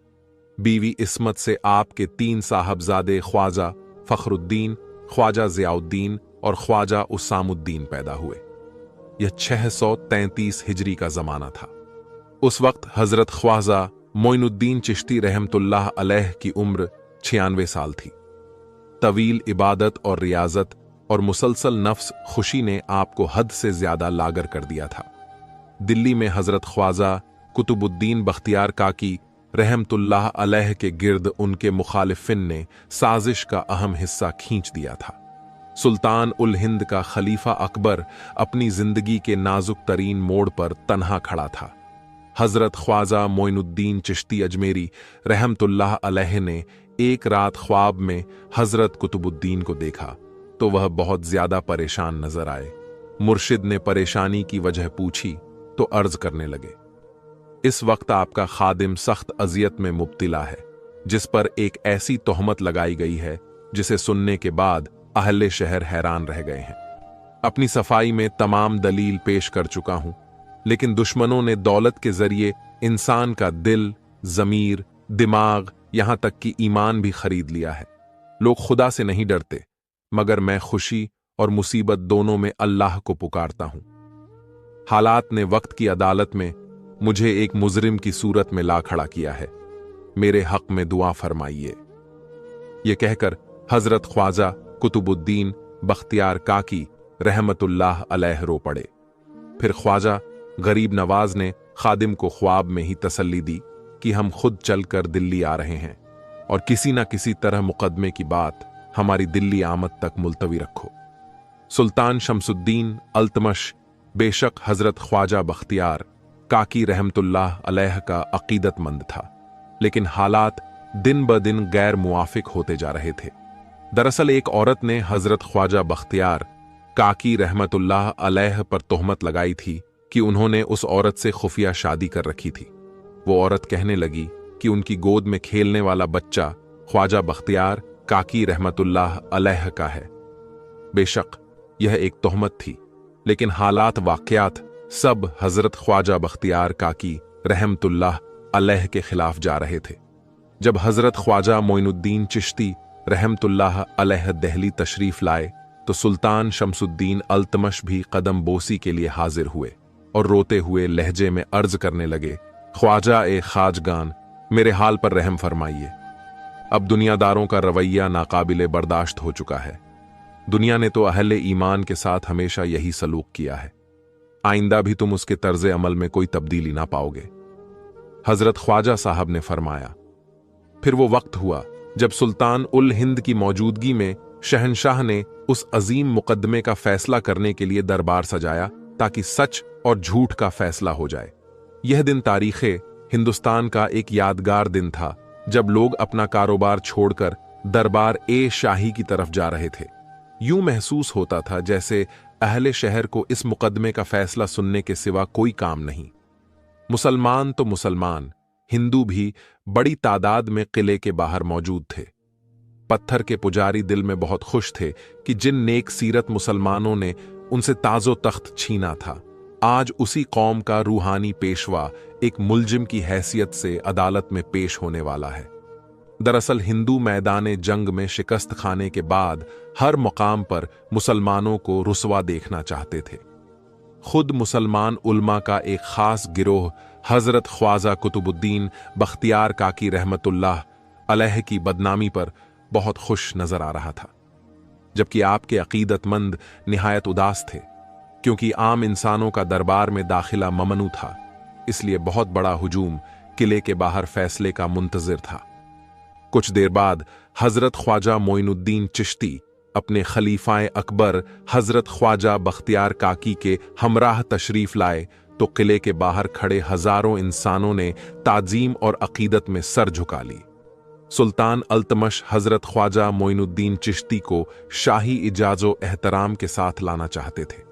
बीवी इस्मत से आपके 3 साहबजादे ख्वाजा फखरुद्दीन, ख्वाजा ज़ियाउद्दीन और ख्वाजा उसामुद्दीन पैदा हुए। यह 633 हिजरी का जमाना था। उस वक्त हजरत ख्वाजा मोइनुद्दीन चिश्ती रहमतुल्लाह अलैह की उम्र 96 साल थी। तवील इबादत और रियाजत और मुसलसल नफ्स खुशी ने आपको हद से ज्यादा लागर कर दिया था। दिल्ली में हजरत ख्वाजा कुतुबुद्दीन बख्तियार काकी रहमतुल्लाह अलैह के गिर्द उनके मुखालिफिन ने साजिश का अहम हिस्सा खींच दिया था। सुल्तान उल हिंद का खलीफा अकबर अपनी जिंदगी के नाजुक तरीन मोड़ पर तन्हा खड़ा था। हजरत ख्वाजा मोइनुद्दीन चिश्ती अजमेरी रहमतुल्लाह अलैह ने एक रात ख्वाब में हजरत कुतुबुद्दीन को देखा तो वह बहुत ज्यादा परेशान नजर आए। मुर्शिद ने परेशानी की वजह पूछी तो अर्ज करने लगे, इस वक्त आपका खादिम सख्त अजियत में मुब्तिला है, जिस पर एक ऐसी तोहमत लगाई गई है जिसे सुनने के बाद अहले शहर हैरान रह गए हैं। अपनी सफाई में तमाम दलील पेश कर चुका हूं, लेकिन दुश्मनों ने दौलत के जरिए इंसान का दिल जमीर, दिमाग, यहां तक कि ईमान भी खरीद लिया है। लोग खुदा से नहीं डरते, मगर मैं खुशी और मुसीबत दोनों में अल्लाह को पुकारता हूं। हालात ने वक्त की अदालत में मुझे एक मुजरिम की सूरत में ला खड़ा किया है। मेरे हक में दुआ फरमाइए। यह कहकर हजरत ख्वाजा कुतुबुद्दीन बख्तियार काकी रहमतुल्लाह अलैह रो पड़े। फिर ख्वाजा गरीब नवाज ने खादिम को ख्वाब में ही तसल्ली दी कि हम खुद चलकर दिल्ली आ रहे हैं और किसी न किसी तरह मुकदमे की बात हमारी दिल्ली आमद तक मुलतवी रखो। सुल्तान शमसुद्दीन अल्तमश बेशक हजरत ख्वाजा बख्तियार काकी रहमतुल्लाह अलैह का अकीदतमंद था, लेकिन हालात दिन ब दिन गैर मुआफिक होते जा रहे थे। दरअसल एक औरत ने हजरत ख्वाजा बख्तियार काकी रहमतुल्लाह अलैह पर तोहमत लगाई थी कि उन्होंने उस औरत से खुफिया शादी कर रखी थी। वो औरत कहने लगी कि उनकी गोद में खेलने वाला बच्चा ख्वाजा बख्तियार काकी रहमतुल्लाह अलैह का है। बेशक यह एक तोहमत थी, लेकिन हालात वाकयात सब हजरत ख्वाजा बख्तियार काकी रहमतुल्लाह अलैह के खिलाफ जा रहे थे। जब हजरत ख्वाजा मोइनुद्दीन चिश्ती रहमतुल्लाह अलैह दिल्ली तशरीफ लाए तो सुल्तान शमसुद्दीन अल्तमश भी कदम बोसी के लिए हाजिर हुए और रोते हुए लहजे में अर्ज करने लगे, ख्वाजा ए खाजगान, मेरे हाल पर रहम फरमाइए। अब दुनियादारों का रवैया नाकाबिले बर्दाश्त हो चुका है। दुनिया ने तो अहले ईमान के साथ हमेशा यही सलूक किया है। आइंदा भी तुम उसके तर्ज अमल में कोई तब्दीली ना पाओगे। हजरत ख्वाजा साहब ने फरमाया। फिर वो वक्त हुआ जब सुल्तान उल हिंद की मौजूदगी में शहनशाह ने उस अजीम मुकदमे का फैसला करने के लिए दरबार सजाया ताकि सच और झूठ का फैसला हो जाए। यह दिन तारीखे हिंदुस्तान का एक यादगार दिन था, जब लोग अपना कारोबार छोड़कर दरबार ए शाही की तरफ जा रहे थे। यूं महसूस होता था जैसे अहले शहर को इस मुकदमे का फैसला सुनने के सिवा कोई काम नहीं। मुसलमान तो मुसलमान, हिंदू भी बड़ी तादाद में किले के बाहर मौजूद थे। पत्थर के पुजारी दिल में बहुत खुश थे कि जिन नेक सीरत मुसलमानों ने उनसे ताजो तख्त छीना था, आज उसी कौम का रूहानी पेशवा एक मुलजिम की हैसियत से अदालत में पेश होने वाला है। दरअसल हिंदू मैदाने जंग में शिकस्त खाने के बाद हर मुकाम पर मुसलमानों को रुसवा देखना चाहते थे। खुद मुसलमान उल्मा का एक खास गिरोह हजरत ख्वाजा कुतुबुद्दीन बख्तियार काकी रहमतुल्लाह अलैह की बदनामी पर बहुत खुश नजर आ रहा था, जबकि आपके अकीदतमंद निहायत उदास थे, क्योंकि आम इंसानों का दरबार में दाखिला ममनू था। इसलिए बहुत बड़ा हुजूम किले के बाहर फैसले का मुंतजिर था। कुछ देर बाद हजरत ख्वाजा मोइनुद्दीन चिश्ती अपने खलीफाए अकबर हजरत ख्वाजा बख्तियार काकी के हमराह तशरीफ लाए तो किले के बाहर खड़े हजारों इंसानों ने ताजीम और अकीदत में सर झुका ली। सुल्तान अल्तमश हजरत ख्वाजा मोइनुद्दीन चिश्ती को शाही इजाजो एहतराम के साथ लाना चाहते थे,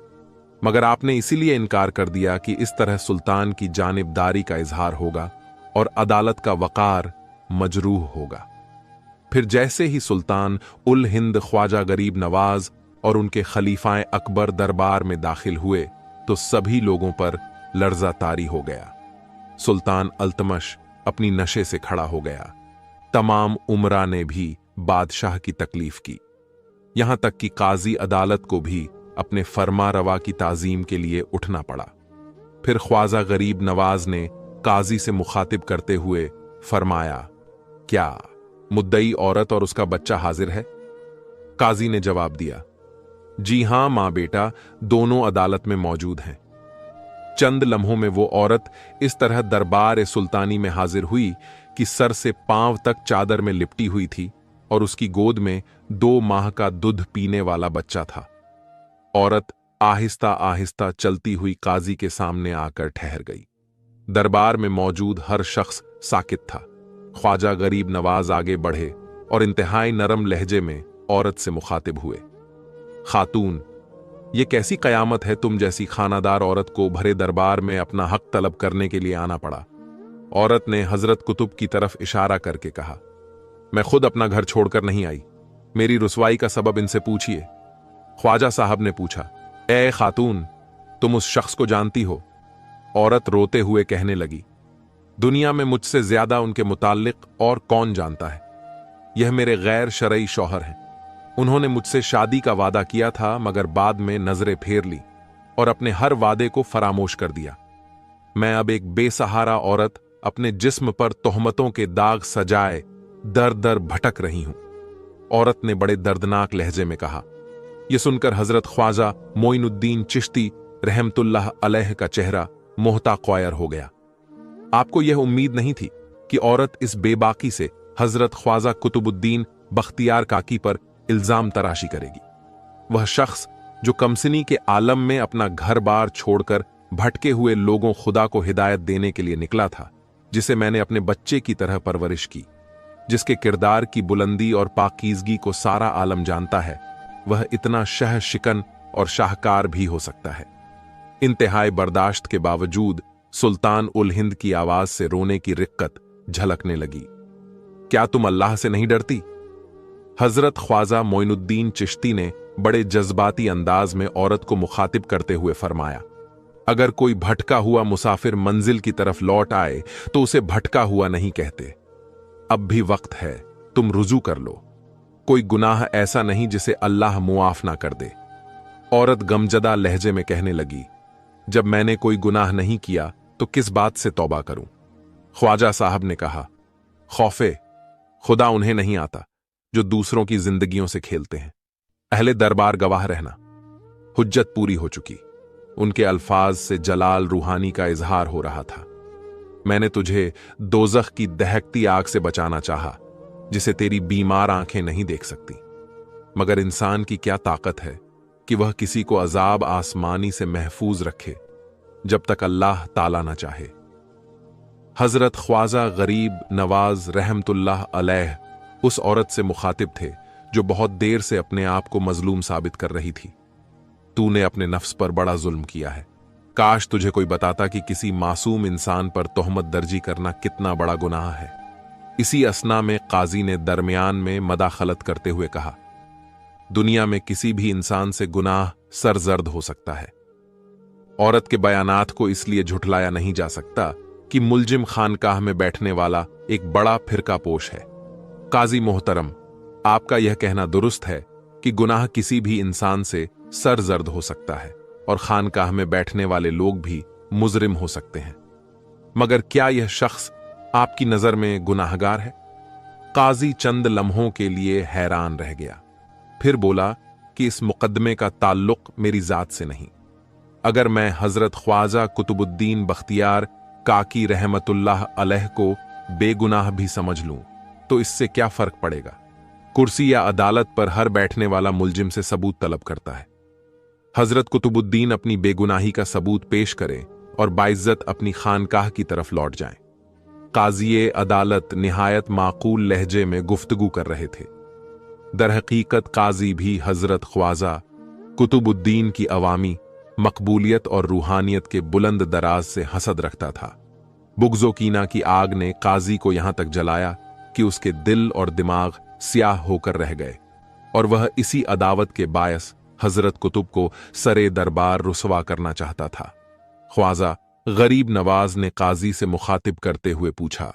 मगर आपने इसीलिए इनकार कर दिया कि इस तरह सुल्तान की जानिबदारी का इजहार होगा और अदालत का वकार मजरूह होगा। फिर जैसे ही सुल्तान उल हिंद ख्वाजा गरीब नवाज और उनके खलीफाए अकबर दरबार में दाखिल हुए तो सभी लोगों पर लर्जा तारी हो गया। सुल्तान अल्तमश अपनी नशे से खड़ा हो गया। तमाम उमरा ने भी बादशाह की तकलीफ की, यहां तक कि काजी अदालत को भी अपने फरमा रवा की ताजीम के लिए उठना पड़ा। फिर ख्वाजा गरीब नवाज ने काजी से मुखातिब करते हुए फरमाया, क्या मुद्दई औरत और उसका बच्चा हाजिर है? काजी ने जवाब दिया, जी हां मां बेटा, दोनों अदालत में मौजूद हैं। चंद लम्हों में वो औरत इस तरह दरबार सुल्तानी में हाजिर हुई कि सर से पांव तक चादर में लिपटी हुई थी और उसकी गोद में 2 माह का दूध पीने वाला बच्चा था। औरत आहिस्ता आहिस्ता चलती हुई काजी के सामने आकर ठहर गई। दरबार में मौजूद हर शख्स साकित था। ख्वाजा गरीब नवाज आगे बढ़े और इंतहाई नरम लहजे में औरत से मुखातिब हुए, खातून, ये कैसी कयामत है तुम जैसी खानादार औरत को भरे दरबार में अपना हक तलब करने के लिए आना पड़ा। औरत ने हजरत कुतुब की तरफ इशारा करके कहा, मैं खुद अपना घर छोड़कर नहीं आई, मेरी रुसवाई का सबब इनसे पूछिए। ख्वाजा साहब ने पूछा, ए खातून, तुम उस शख्स को जानती हो? औरत रोते हुए कहने लगी, दुनिया में मुझसे ज्यादा उनके मुताल्लिक और कौन जानता है। यह मेरे गैर शरई शौहर हैं। उन्होंने मुझसे शादी का वादा किया था, मगर बाद में नजरें फेर ली और अपने हर वादे को फरामोश कर दिया। मैं अब एक बेसहारा औरत अपने जिस्म पर तोहमतों के दाग सजाए दर दर भटक रही हूं। औरत ने बड़े दर्दनाक लहजे में कहा। यह सुनकर हजरत ख्वाजा मोइनुद्दीन चिश्ती रहमतुल्लाह अलैह का चेहरा मोहता क़्वायर हो गया। आपको यह उम्मीद नहीं थी कि औरत इस बेबाकी से हजरत ख्वाजा कुतुबुद्दीन बख्तियार काकी पर इल्जाम तराशी करेगी। वह शख्स जो कमसिनी के आलम में अपना घर बार छोड़कर भटके हुए लोगों खुदा को हिदायत देने के लिए निकला था, जिसे मैंने अपने बच्चे की तरह परवरिश की, जिसके किरदार की बुलंदी और पाकीज़गी को सारा आलम जानता है, वह इतना शह शिकन और शाहकार भी हो सकता है। इंतहाई बर्दाश्त के बावजूद सुल्तान उल हिंद की आवाज से रोने की रिक्कत झलकने लगी। क्या तुम अल्लाह से नहीं डरती? हजरत ख्वाजा मोइनुद्दीन चिश्ती ने बड़े जज्बाती अंदाज में औरत को मुखातिब करते हुए फरमाया, अगर कोई भटका हुआ मुसाफिर मंजिल की तरफ लौट आए तो उसे भटका हुआ नहीं कहते। अब भी वक्त है, तुम रुजू कर लो। कोई गुनाह ऐसा नहीं जिसे अल्लाह मुआफ ना कर दे। औरत गमजदा लहजे में कहने लगी, जब मैंने कोई गुनाह नहीं किया तो किस बात से तौबा करूं? ख्वाजा साहब ने कहा, खौफे खुदा उन्हें नहीं आता जो दूसरों की जिंदगियों से खेलते हैं। अहले दरबार गवाह रहना, हुज्जत पूरी हो चुकी। उनके अल्फाज से जलाल रूहानी का इजहार हो रहा था। मैंने तुझे दोजख की दहकती आग से बचाना चाहा, जिसे तेरी बीमार आंखें नहीं देख सकती। मगर इंसान की क्या ताकत है कि वह किसी को अजाब आसमानी से महफूज रखे जब तक अल्लाह ताला ना चाहे। हजरत ख्वाजा गरीब नवाज रहमतुल्लाह अलैह उस औरत से मुखातिब थे जो बहुत देर से अपने आप को मजलूम साबित कर रही थी। तूने अपने नफ्स पर बड़ा जुल्म किया है। काश तुझे कोई बताता कि किसी मासूम इंसान पर तोहमत दर्जी करना कितना बड़ा गुनाह है। इसी असना में काजी ने दरमियान में मदाखलत करते हुए कहा, दुनिया में किसी भी इंसान से गुनाह सरजर्द हो सकता है। औरत के बयानात को इसलिए झुठलाया नहीं जा सकता कि मुलजिम खानकाह में बैठने वाला एक बड़ा फिरका पोश है। काजी मोहतरम, आपका यह कहना दुरुस्त है कि गुनाह किसी भी इंसान से सरजर्द हो सकता है और खानकाह में बैठने वाले लोग भी मुजरिम हो सकते हैं, मगर क्या यह शख्स आपकी नजर में गुनाहगार है? काजी चंद लम्हों के लिए हैरान रह गया, फिर बोला कि इस मुकदमे का ताल्लुक मेरी जात से नहीं। अगर मैं हजरत ख्वाजा कुतुबुद्दीन बख्तियार काकी रहमतुल्लाह अलैह को बेगुनाह भी समझ लूं तो इससे क्या फर्क पड़ेगा? कुर्सी या अदालत पर हर बैठने वाला मुलजिम से सबूत तलब करता है। हजरत कुतुबुद्दीन अपनी बेगुनाही का सबूत पेश करें और बाइज्जत अपनी खानकाह की तरफ लौट जाएं। काज़िए अदालत निहायत माकूल लहजे में गुफ्तगू कर रहे थे। दरहकीकत काजी भी हजरत ख्वाजा कुतुबुद्दीन की अवामी मकबूलियत और रूहानियत के बुलंद दराज से हसद रखता था। बुग़्ज़ो कीना की आग ने काजी को यहां तक जलाया कि उसके दिल और दिमाग स्याह होकर रह गए, और वह इसी अदावत के बायस हजरत कुतुब को सरे दरबार रुसवा करना चाहता था। ख्वाजा गरीब नवाज ने काजी से मुखातिब करते हुए पूछा,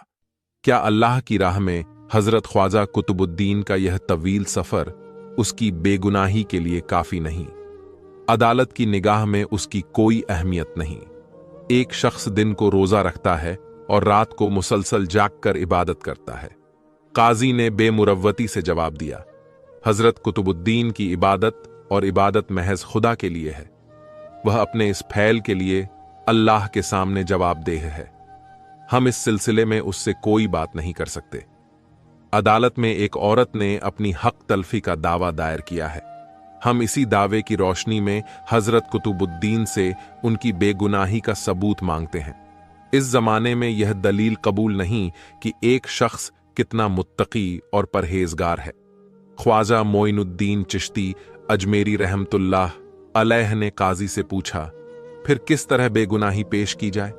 क्या अल्लाह की राह में हजरत ख्वाजा कुतुबुद्दीन का यह तवील सफर उसकी बेगुनाही के लिए काफी नहीं? अदालत की निगाह में उसकी कोई अहमियत नहीं। एक शख्स दिन को रोजा रखता है और रात को मुसलसल जागकर इबादत करता है। काजी ने बेमुरव्वती से जवाब दिया, हजरत कुतुबुद्दीन की इबादत और इबादत महज खुदा के लिए है। वह अपने इस फैल के लिए अल्लाह के सामने जवाबदेह है। हम इस सिलसिले में उससे कोई बात नहीं कर सकते। अदालत में एक औरत ने अपनी हक तलफी का दावा दायर किया है। हम इसी दावे की रोशनी में हजरत कुतुबुद्दीन से उनकी बेगुनाही का सबूत मांगते हैं। इस जमाने में यह दलील कबूल नहीं कि एक शख्स कितना मुत्तकी और परहेजगार है। ख्वाजा मोइनुद्दीन चिश्ती अजमेरी रहमतुल्लाह अलैह ने काजी से पूछा, फिर किस तरह बेगुनाही पेश की जाए?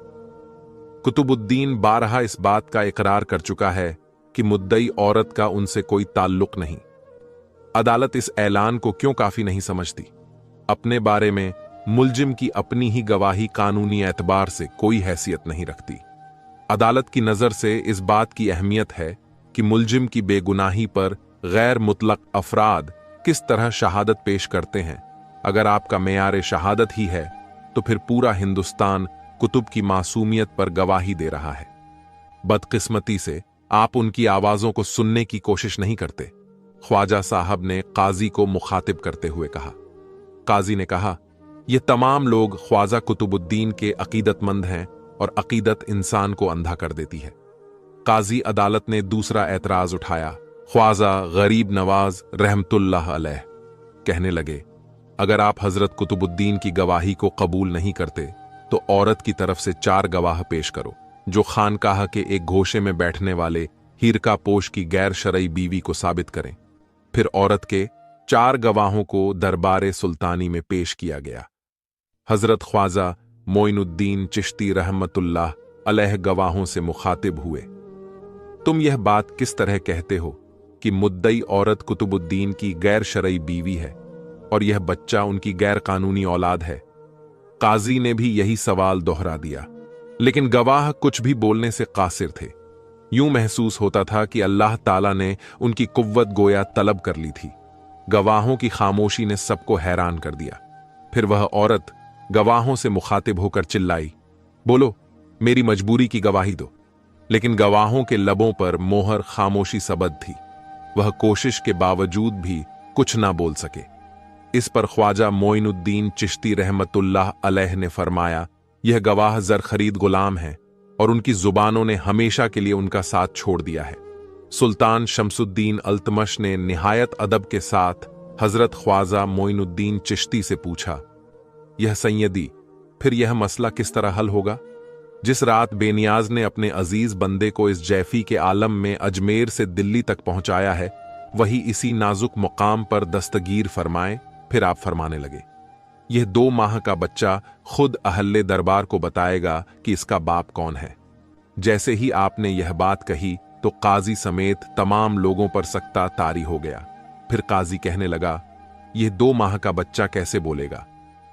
कुतुबुद्दीन बारहा इस बात का इकरार कर चुका है कि मुद्दई औरत का उनसे कोई ताल्लुक नहीं। अदालत इस ऐलान को क्यों काफी नहीं समझती? अपने बारे में मुलजिम की अपनी ही गवाही कानूनी एतबार से कोई हैसियत नहीं रखती। अदालत की नज़र से इस बात की अहमियत है कि मुलजिम की बेगुनाही पर गैर मुतलक अफराद किस तरह शहादत पेश करते हैं। अगर आपका मेयार शहादत ही है तो फिर पूरा हिंदुस्तान कुतुब की मासूमियत पर गवाही दे रहा है। बदकिस्मती से आप उनकी आवाजों को सुनने की कोशिश नहीं करते। ख्वाजा साहब ने काजी को मुखातिब करते हुए कहा। काजी ने कहा, ये तमाम लोग ख्वाजा कुतुबुद्दीन के अकीदतमंद हैं और अकीदत इंसान को अंधा कर देती है। काजी अदालत ने दूसरा एतराज उठाया। ख्वाजा गरीब नवाज रहमतुल्लाह अलैह कहने लगे, अगर आप हजरत कुतुबुद्दीन की गवाही को कबूल नहीं करते तो औरत की तरफ से 4 गवाह पेश करो जो खानकाह के एक घोषे में बैठने वाले हीरका पोश की गैर शरई बीवी को साबित करें। फिर औरत के 4 गवाहों को दरबार सुल्तानी में पेश किया गया। हजरत ख्वाजा मोइनुद्दीन चिश्ती रहमतुल्लाह अलैह गवाहों से मुखातिब हुए। तुम यह बात किस तरह कहते हो कि मुद्दई औरत कुतुबुद्दीन की गैर शरई बीवी है और यह बच्चा उनकी गैर कानूनी औलाद है? काजी ने भी यही सवाल दोहरा दिया, लेकिन गवाह कुछ भी बोलने से कासिर थे। यूं महसूस होता था कि अल्लाह ताला ने उनकी कुव्वत गोया तलब कर ली थी। गवाहों की खामोशी ने सबको हैरान कर दिया। फिर वह औरत गवाहों से मुखातिब होकर चिल्लाई, बोलो, मेरी मजबूरी की गवाही दो। लेकिन गवाहों के लबों पर मोहर खामोशी सबद थी। वह कोशिश के बावजूद भी कुछ ना बोल सके। इस पर ख्वाजा मोइनुद्दीन चिश्ती रहमतुल्लाह अलैह ने फरमाया, यह गवाह जर खरीद गुलाम हैं और उनकी जुबानों ने हमेशा के लिए उनका साथ छोड़ दिया है। सुल्तान शमसुद्दीन अल्तमश ने निहायत अदब के साथ हजरत ख्वाजा मोइनुद्दीन चिश्ती से पूछा, यह सैयदी, फिर यह मसला किस तरह हल होगा? जिस रात बेनियाज ने अपने अजीज बंदे को इस जैफी के आलम में अजमेर से दिल्ली तक पहुंचाया है, वही इसी नाजुक मुकाम पर दस्तगीर फरमाए। फिर आप फरमाने लगे, यह 2 माह का बच्चा खुद अहले दरबार को बताएगा कि इसका बाप कौन है। जैसे ही आपने यह बात कही तो काजी समेत तमाम लोगों पर सख्ता तारी हो गया। फिर काजी कहने लगा, यह 2 माह का बच्चा कैसे बोलेगा?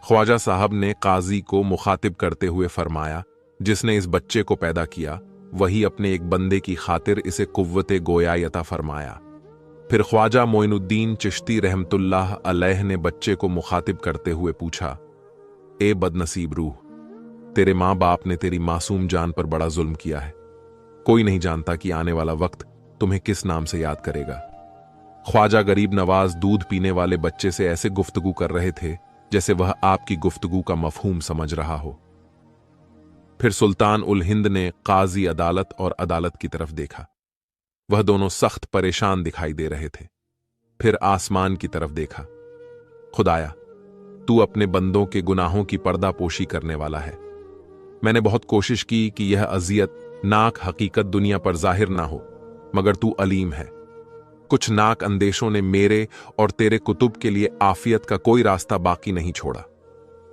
ख्वाजा साहब ने काजी को मुखातिब करते हुए फरमाया, जिसने इस बच्चे को पैदा किया वही अपने एक बंदे की खातिर इसे कुव्वते गोया यता फरमाया। फिर ख्वाजा मोइनुद्दीन चिश्ती रहमतुल्लाह अलैह ने बच्चे को मुखातिब करते हुए पूछा, ए बदनसीब रूह, तेरे माँ बाप ने तेरी मासूम जान पर बड़ा जुल्म किया है। कोई नहीं जानता कि आने वाला वक्त तुम्हें किस नाम से याद करेगा। ख्वाजा गरीब नवाज दूध पीने वाले बच्चे से ऐसे गुफ्तगू कर रहे थे जैसे वह आपकी गुफ्तगू का मफहूम समझ रहा हो। फिर सुल्तान उल हिंद ने काजी अदालत और अदालत की तरफ देखा। वह दोनों सख्त परेशान दिखाई दे रहे थे। फिर आसमान की तरफ देखा। खुदाया, तू अपने बंदों के गुनाहों की पर्दापोशी करने वाला है। मैंने बहुत कोशिश की कि यह अजियत नाक हकीकत दुनिया पर जाहिर ना हो, मगर तू अलीम है। कुछ नाक अंदेशों ने मेरे और तेरे कुतुब के लिए आफियत का कोई रास्ता बाकी नहीं छोड़ा।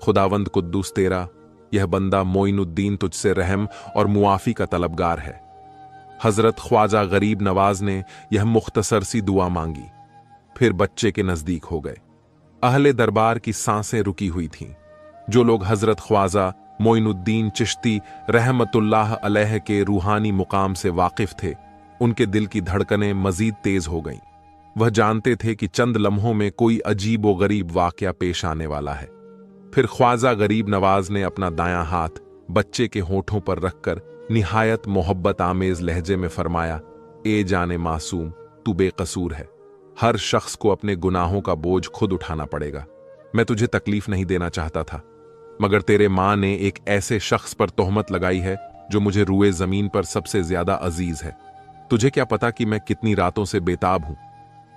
खुदावंद कुद्दूस तेरा यह बंदा मोइनुद्दीन तुझसे रहम और मुआफी का तलबगार है। हजरत ख्वाजा गरीब नवाज ने यह मुख्तसर सी दुआ मांगी, फिर बच्चे के नजदीक हो गए। अहले दरबार की सांसें रुकी हुई थीं। जो लोग हजरत ख्वाजा मोइनुद्दीन चिश्ती रहमतुल्लाह अलैह के रूहानी मुकाम से वाकिफ थे, उनके दिल की धड़कनें मजीद तेज हो गईं। वह जानते थे कि चंद लम्हों में कोई अजीब व गरीब वाकया पेश आने वाला है। फिर ख्वाजा गरीब नवाज ने अपना दायां हाथ बच्चे के होठों पर रखकर निहायत मोहब्बत आमेज लहजे में फरमाया, ए जाने मासूम, तू बेकसूर है। हर शख्स को अपने गुनाहों का बोझ खुद उठाना पड़ेगा। मैं तुझे तकलीफ नहीं देना चाहता था, मगर तेरे मां ने एक ऐसे शख्स पर तोहमत लगाई है जो मुझे रुए जमीन पर सबसे ज्यादा अजीज है। तुझे क्या पता कि मैं कितनी रातों से बेताब हूं।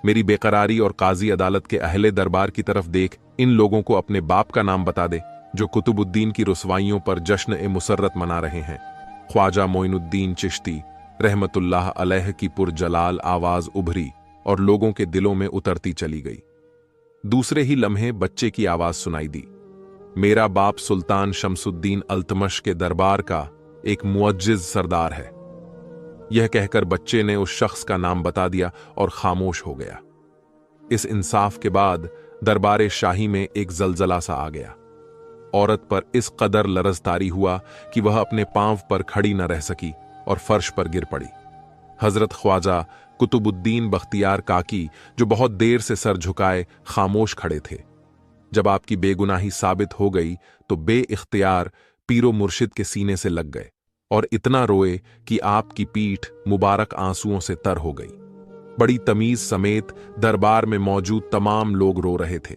मेरी बेकरारी और काजी अदालत के अहले दरबार की तरफ देख, इन लोगों को अपने बाप का नाम बता दे जो कुतुबुद्दीन की रुसवाइयों पर जश्न ए मुसर्रत मना रहे हैं। ख्वाजा मोइनुद्दीन चिश्ती रहमतुल्लाह अलैह की पुरजलाल आवाज उभरी और लोगों के दिलों में उतरती चली गई। दूसरे ही लम्हे बच्चे की आवाज सुनाई दी, मेरा बाप सुल्तान शमसुद्दीन अल्तमश के दरबार का एक मुअज्जिज सरदार है। यह कहकर बच्चे ने उस शख्स का नाम बता दिया और खामोश हो गया। इस इंसाफ के बाद दरबार शाही में एक जलजला सा आ गया। औरत पर इस कदर लरज़तारी हुआ कि वह अपने पांव पर खड़ी न रह सकी और फर्श पर गिर पड़ी। हजरत ख्वाजा कुतुबुद्दीन बख्तियार काकी, जो बहुत देर से सर झुकाए खामोश खड़े थे, जब आपकी बेगुनाही साबित हो गई तो बे-इख्तियार पीरो मुर्शिद के सीने से लग गए और इतना रोए कि आपकी पीठ मुबारक आंसुओं से तर हो गई। बड़ी तमीज समेत दरबार में मौजूद तमाम लोग रो रहे थे,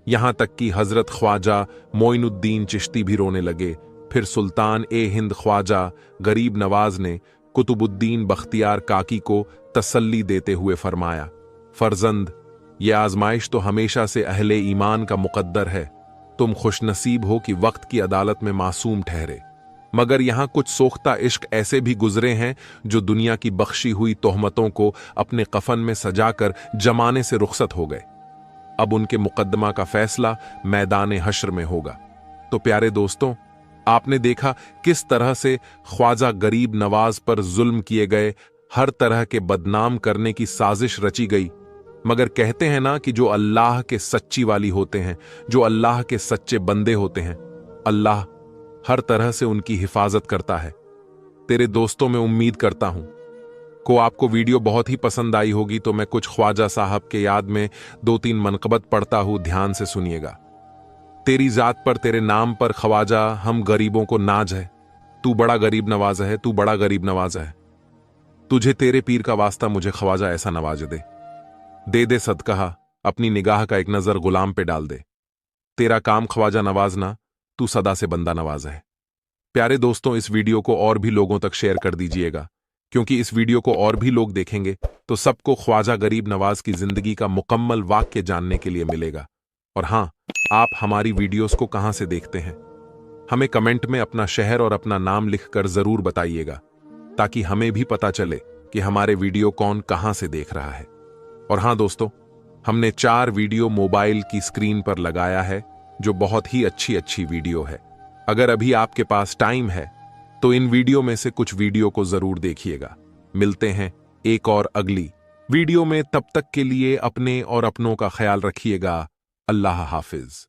यहां तक कि हजरत ख्वाजा मोइनुद्दीन चिश्ती भी रोने लगे। फिर सुल्तान ए हिंद ख्वाजा गरीब नवाज ने कुतुबुद्दीन बख्तियार काकी को तसल्ली देते हुए फरमाया, फर्जंद, ये आजमाइश तो हमेशा से अहले ईमान का मुकद्दर है। तुम खुशनसीब हो कि वक्त की अदालत में मासूम ठहरे, मगर यहां कुछ सोख्ता इश्क ऐसे भी गुजरे हैं जो दुनिया की बख्शी हुई तोहमतों को अपने कफन में सजाकर जमाने से रुखसत हो गए। अब उनके मुकद्दमा का फैसला मैदान हश्र में होगा। तो प्यारे दोस्तों, आपने देखा किस तरह से ख्वाजा गरीब नवाज पर जुल्म किए गए, हर तरह के बदनाम करने की साजिश रची गई। मगर कहते हैं ना कि जो अल्लाह के सच्ची वाली होते हैं, जो अल्लाह के सच्चे बंदे होते हैं, अल्लाह हर तरह से उनकी हिफाजत करता है। तेरे दोस्तों में उम्मीद करता हूं को आपको वीडियो बहुत ही पसंद आई होगी, तो मैं कुछ ख्वाजा साहब के याद में 2-3 मनकबत पढ़ता हूं, ध्यान से सुनिएगा। तेरी जात पर, तेरे नाम पर ख्वाजा हम गरीबों को नाज है। तू बड़ा गरीब नवाज है, तू बड़ा गरीब नवाज है। तुझे तेरे पीर का वास्ता मुझे ख्वाजा ऐसा नवाज दे दे सदका, अपनी निगाह का एक नजर गुलाम पे डाल दे। तेरा काम ख्वाजा नवाजना, तू सदा से बंदा नवाज है। प्यारे दोस्तों, इस वीडियो को और भी लोगों तक शेयर कर दीजिएगा, क्योंकि इस वीडियो को और भी लोग देखेंगे तो सबको ख्वाजा गरीब नवाज की जिंदगी का मुकम्मल वाक्य जानने के लिए मिलेगा। और हां, आप हमारी वीडियोस को कहां से देखते हैं, हमें कमेंट में अपना शहर और अपना नाम लिखकर जरूर बताइएगा, ताकि हमें भी पता चले कि हमारे वीडियो कौन कहां से देख रहा है। और हां दोस्तों, हमने 4 वीडियो मोबाइल की स्क्रीन पर लगाया है, जो बहुत ही अच्छी वीडियो है। अगर अभी आपके पास टाइम है तो इन वीडियो में से कुछ वीडियो को जरूर देखिएगा। मिलते हैं एक और अगली वीडियो में, तब तक के लिए अपने और अपनों का ख्याल रखिएगा। अल्लाह हाफिज।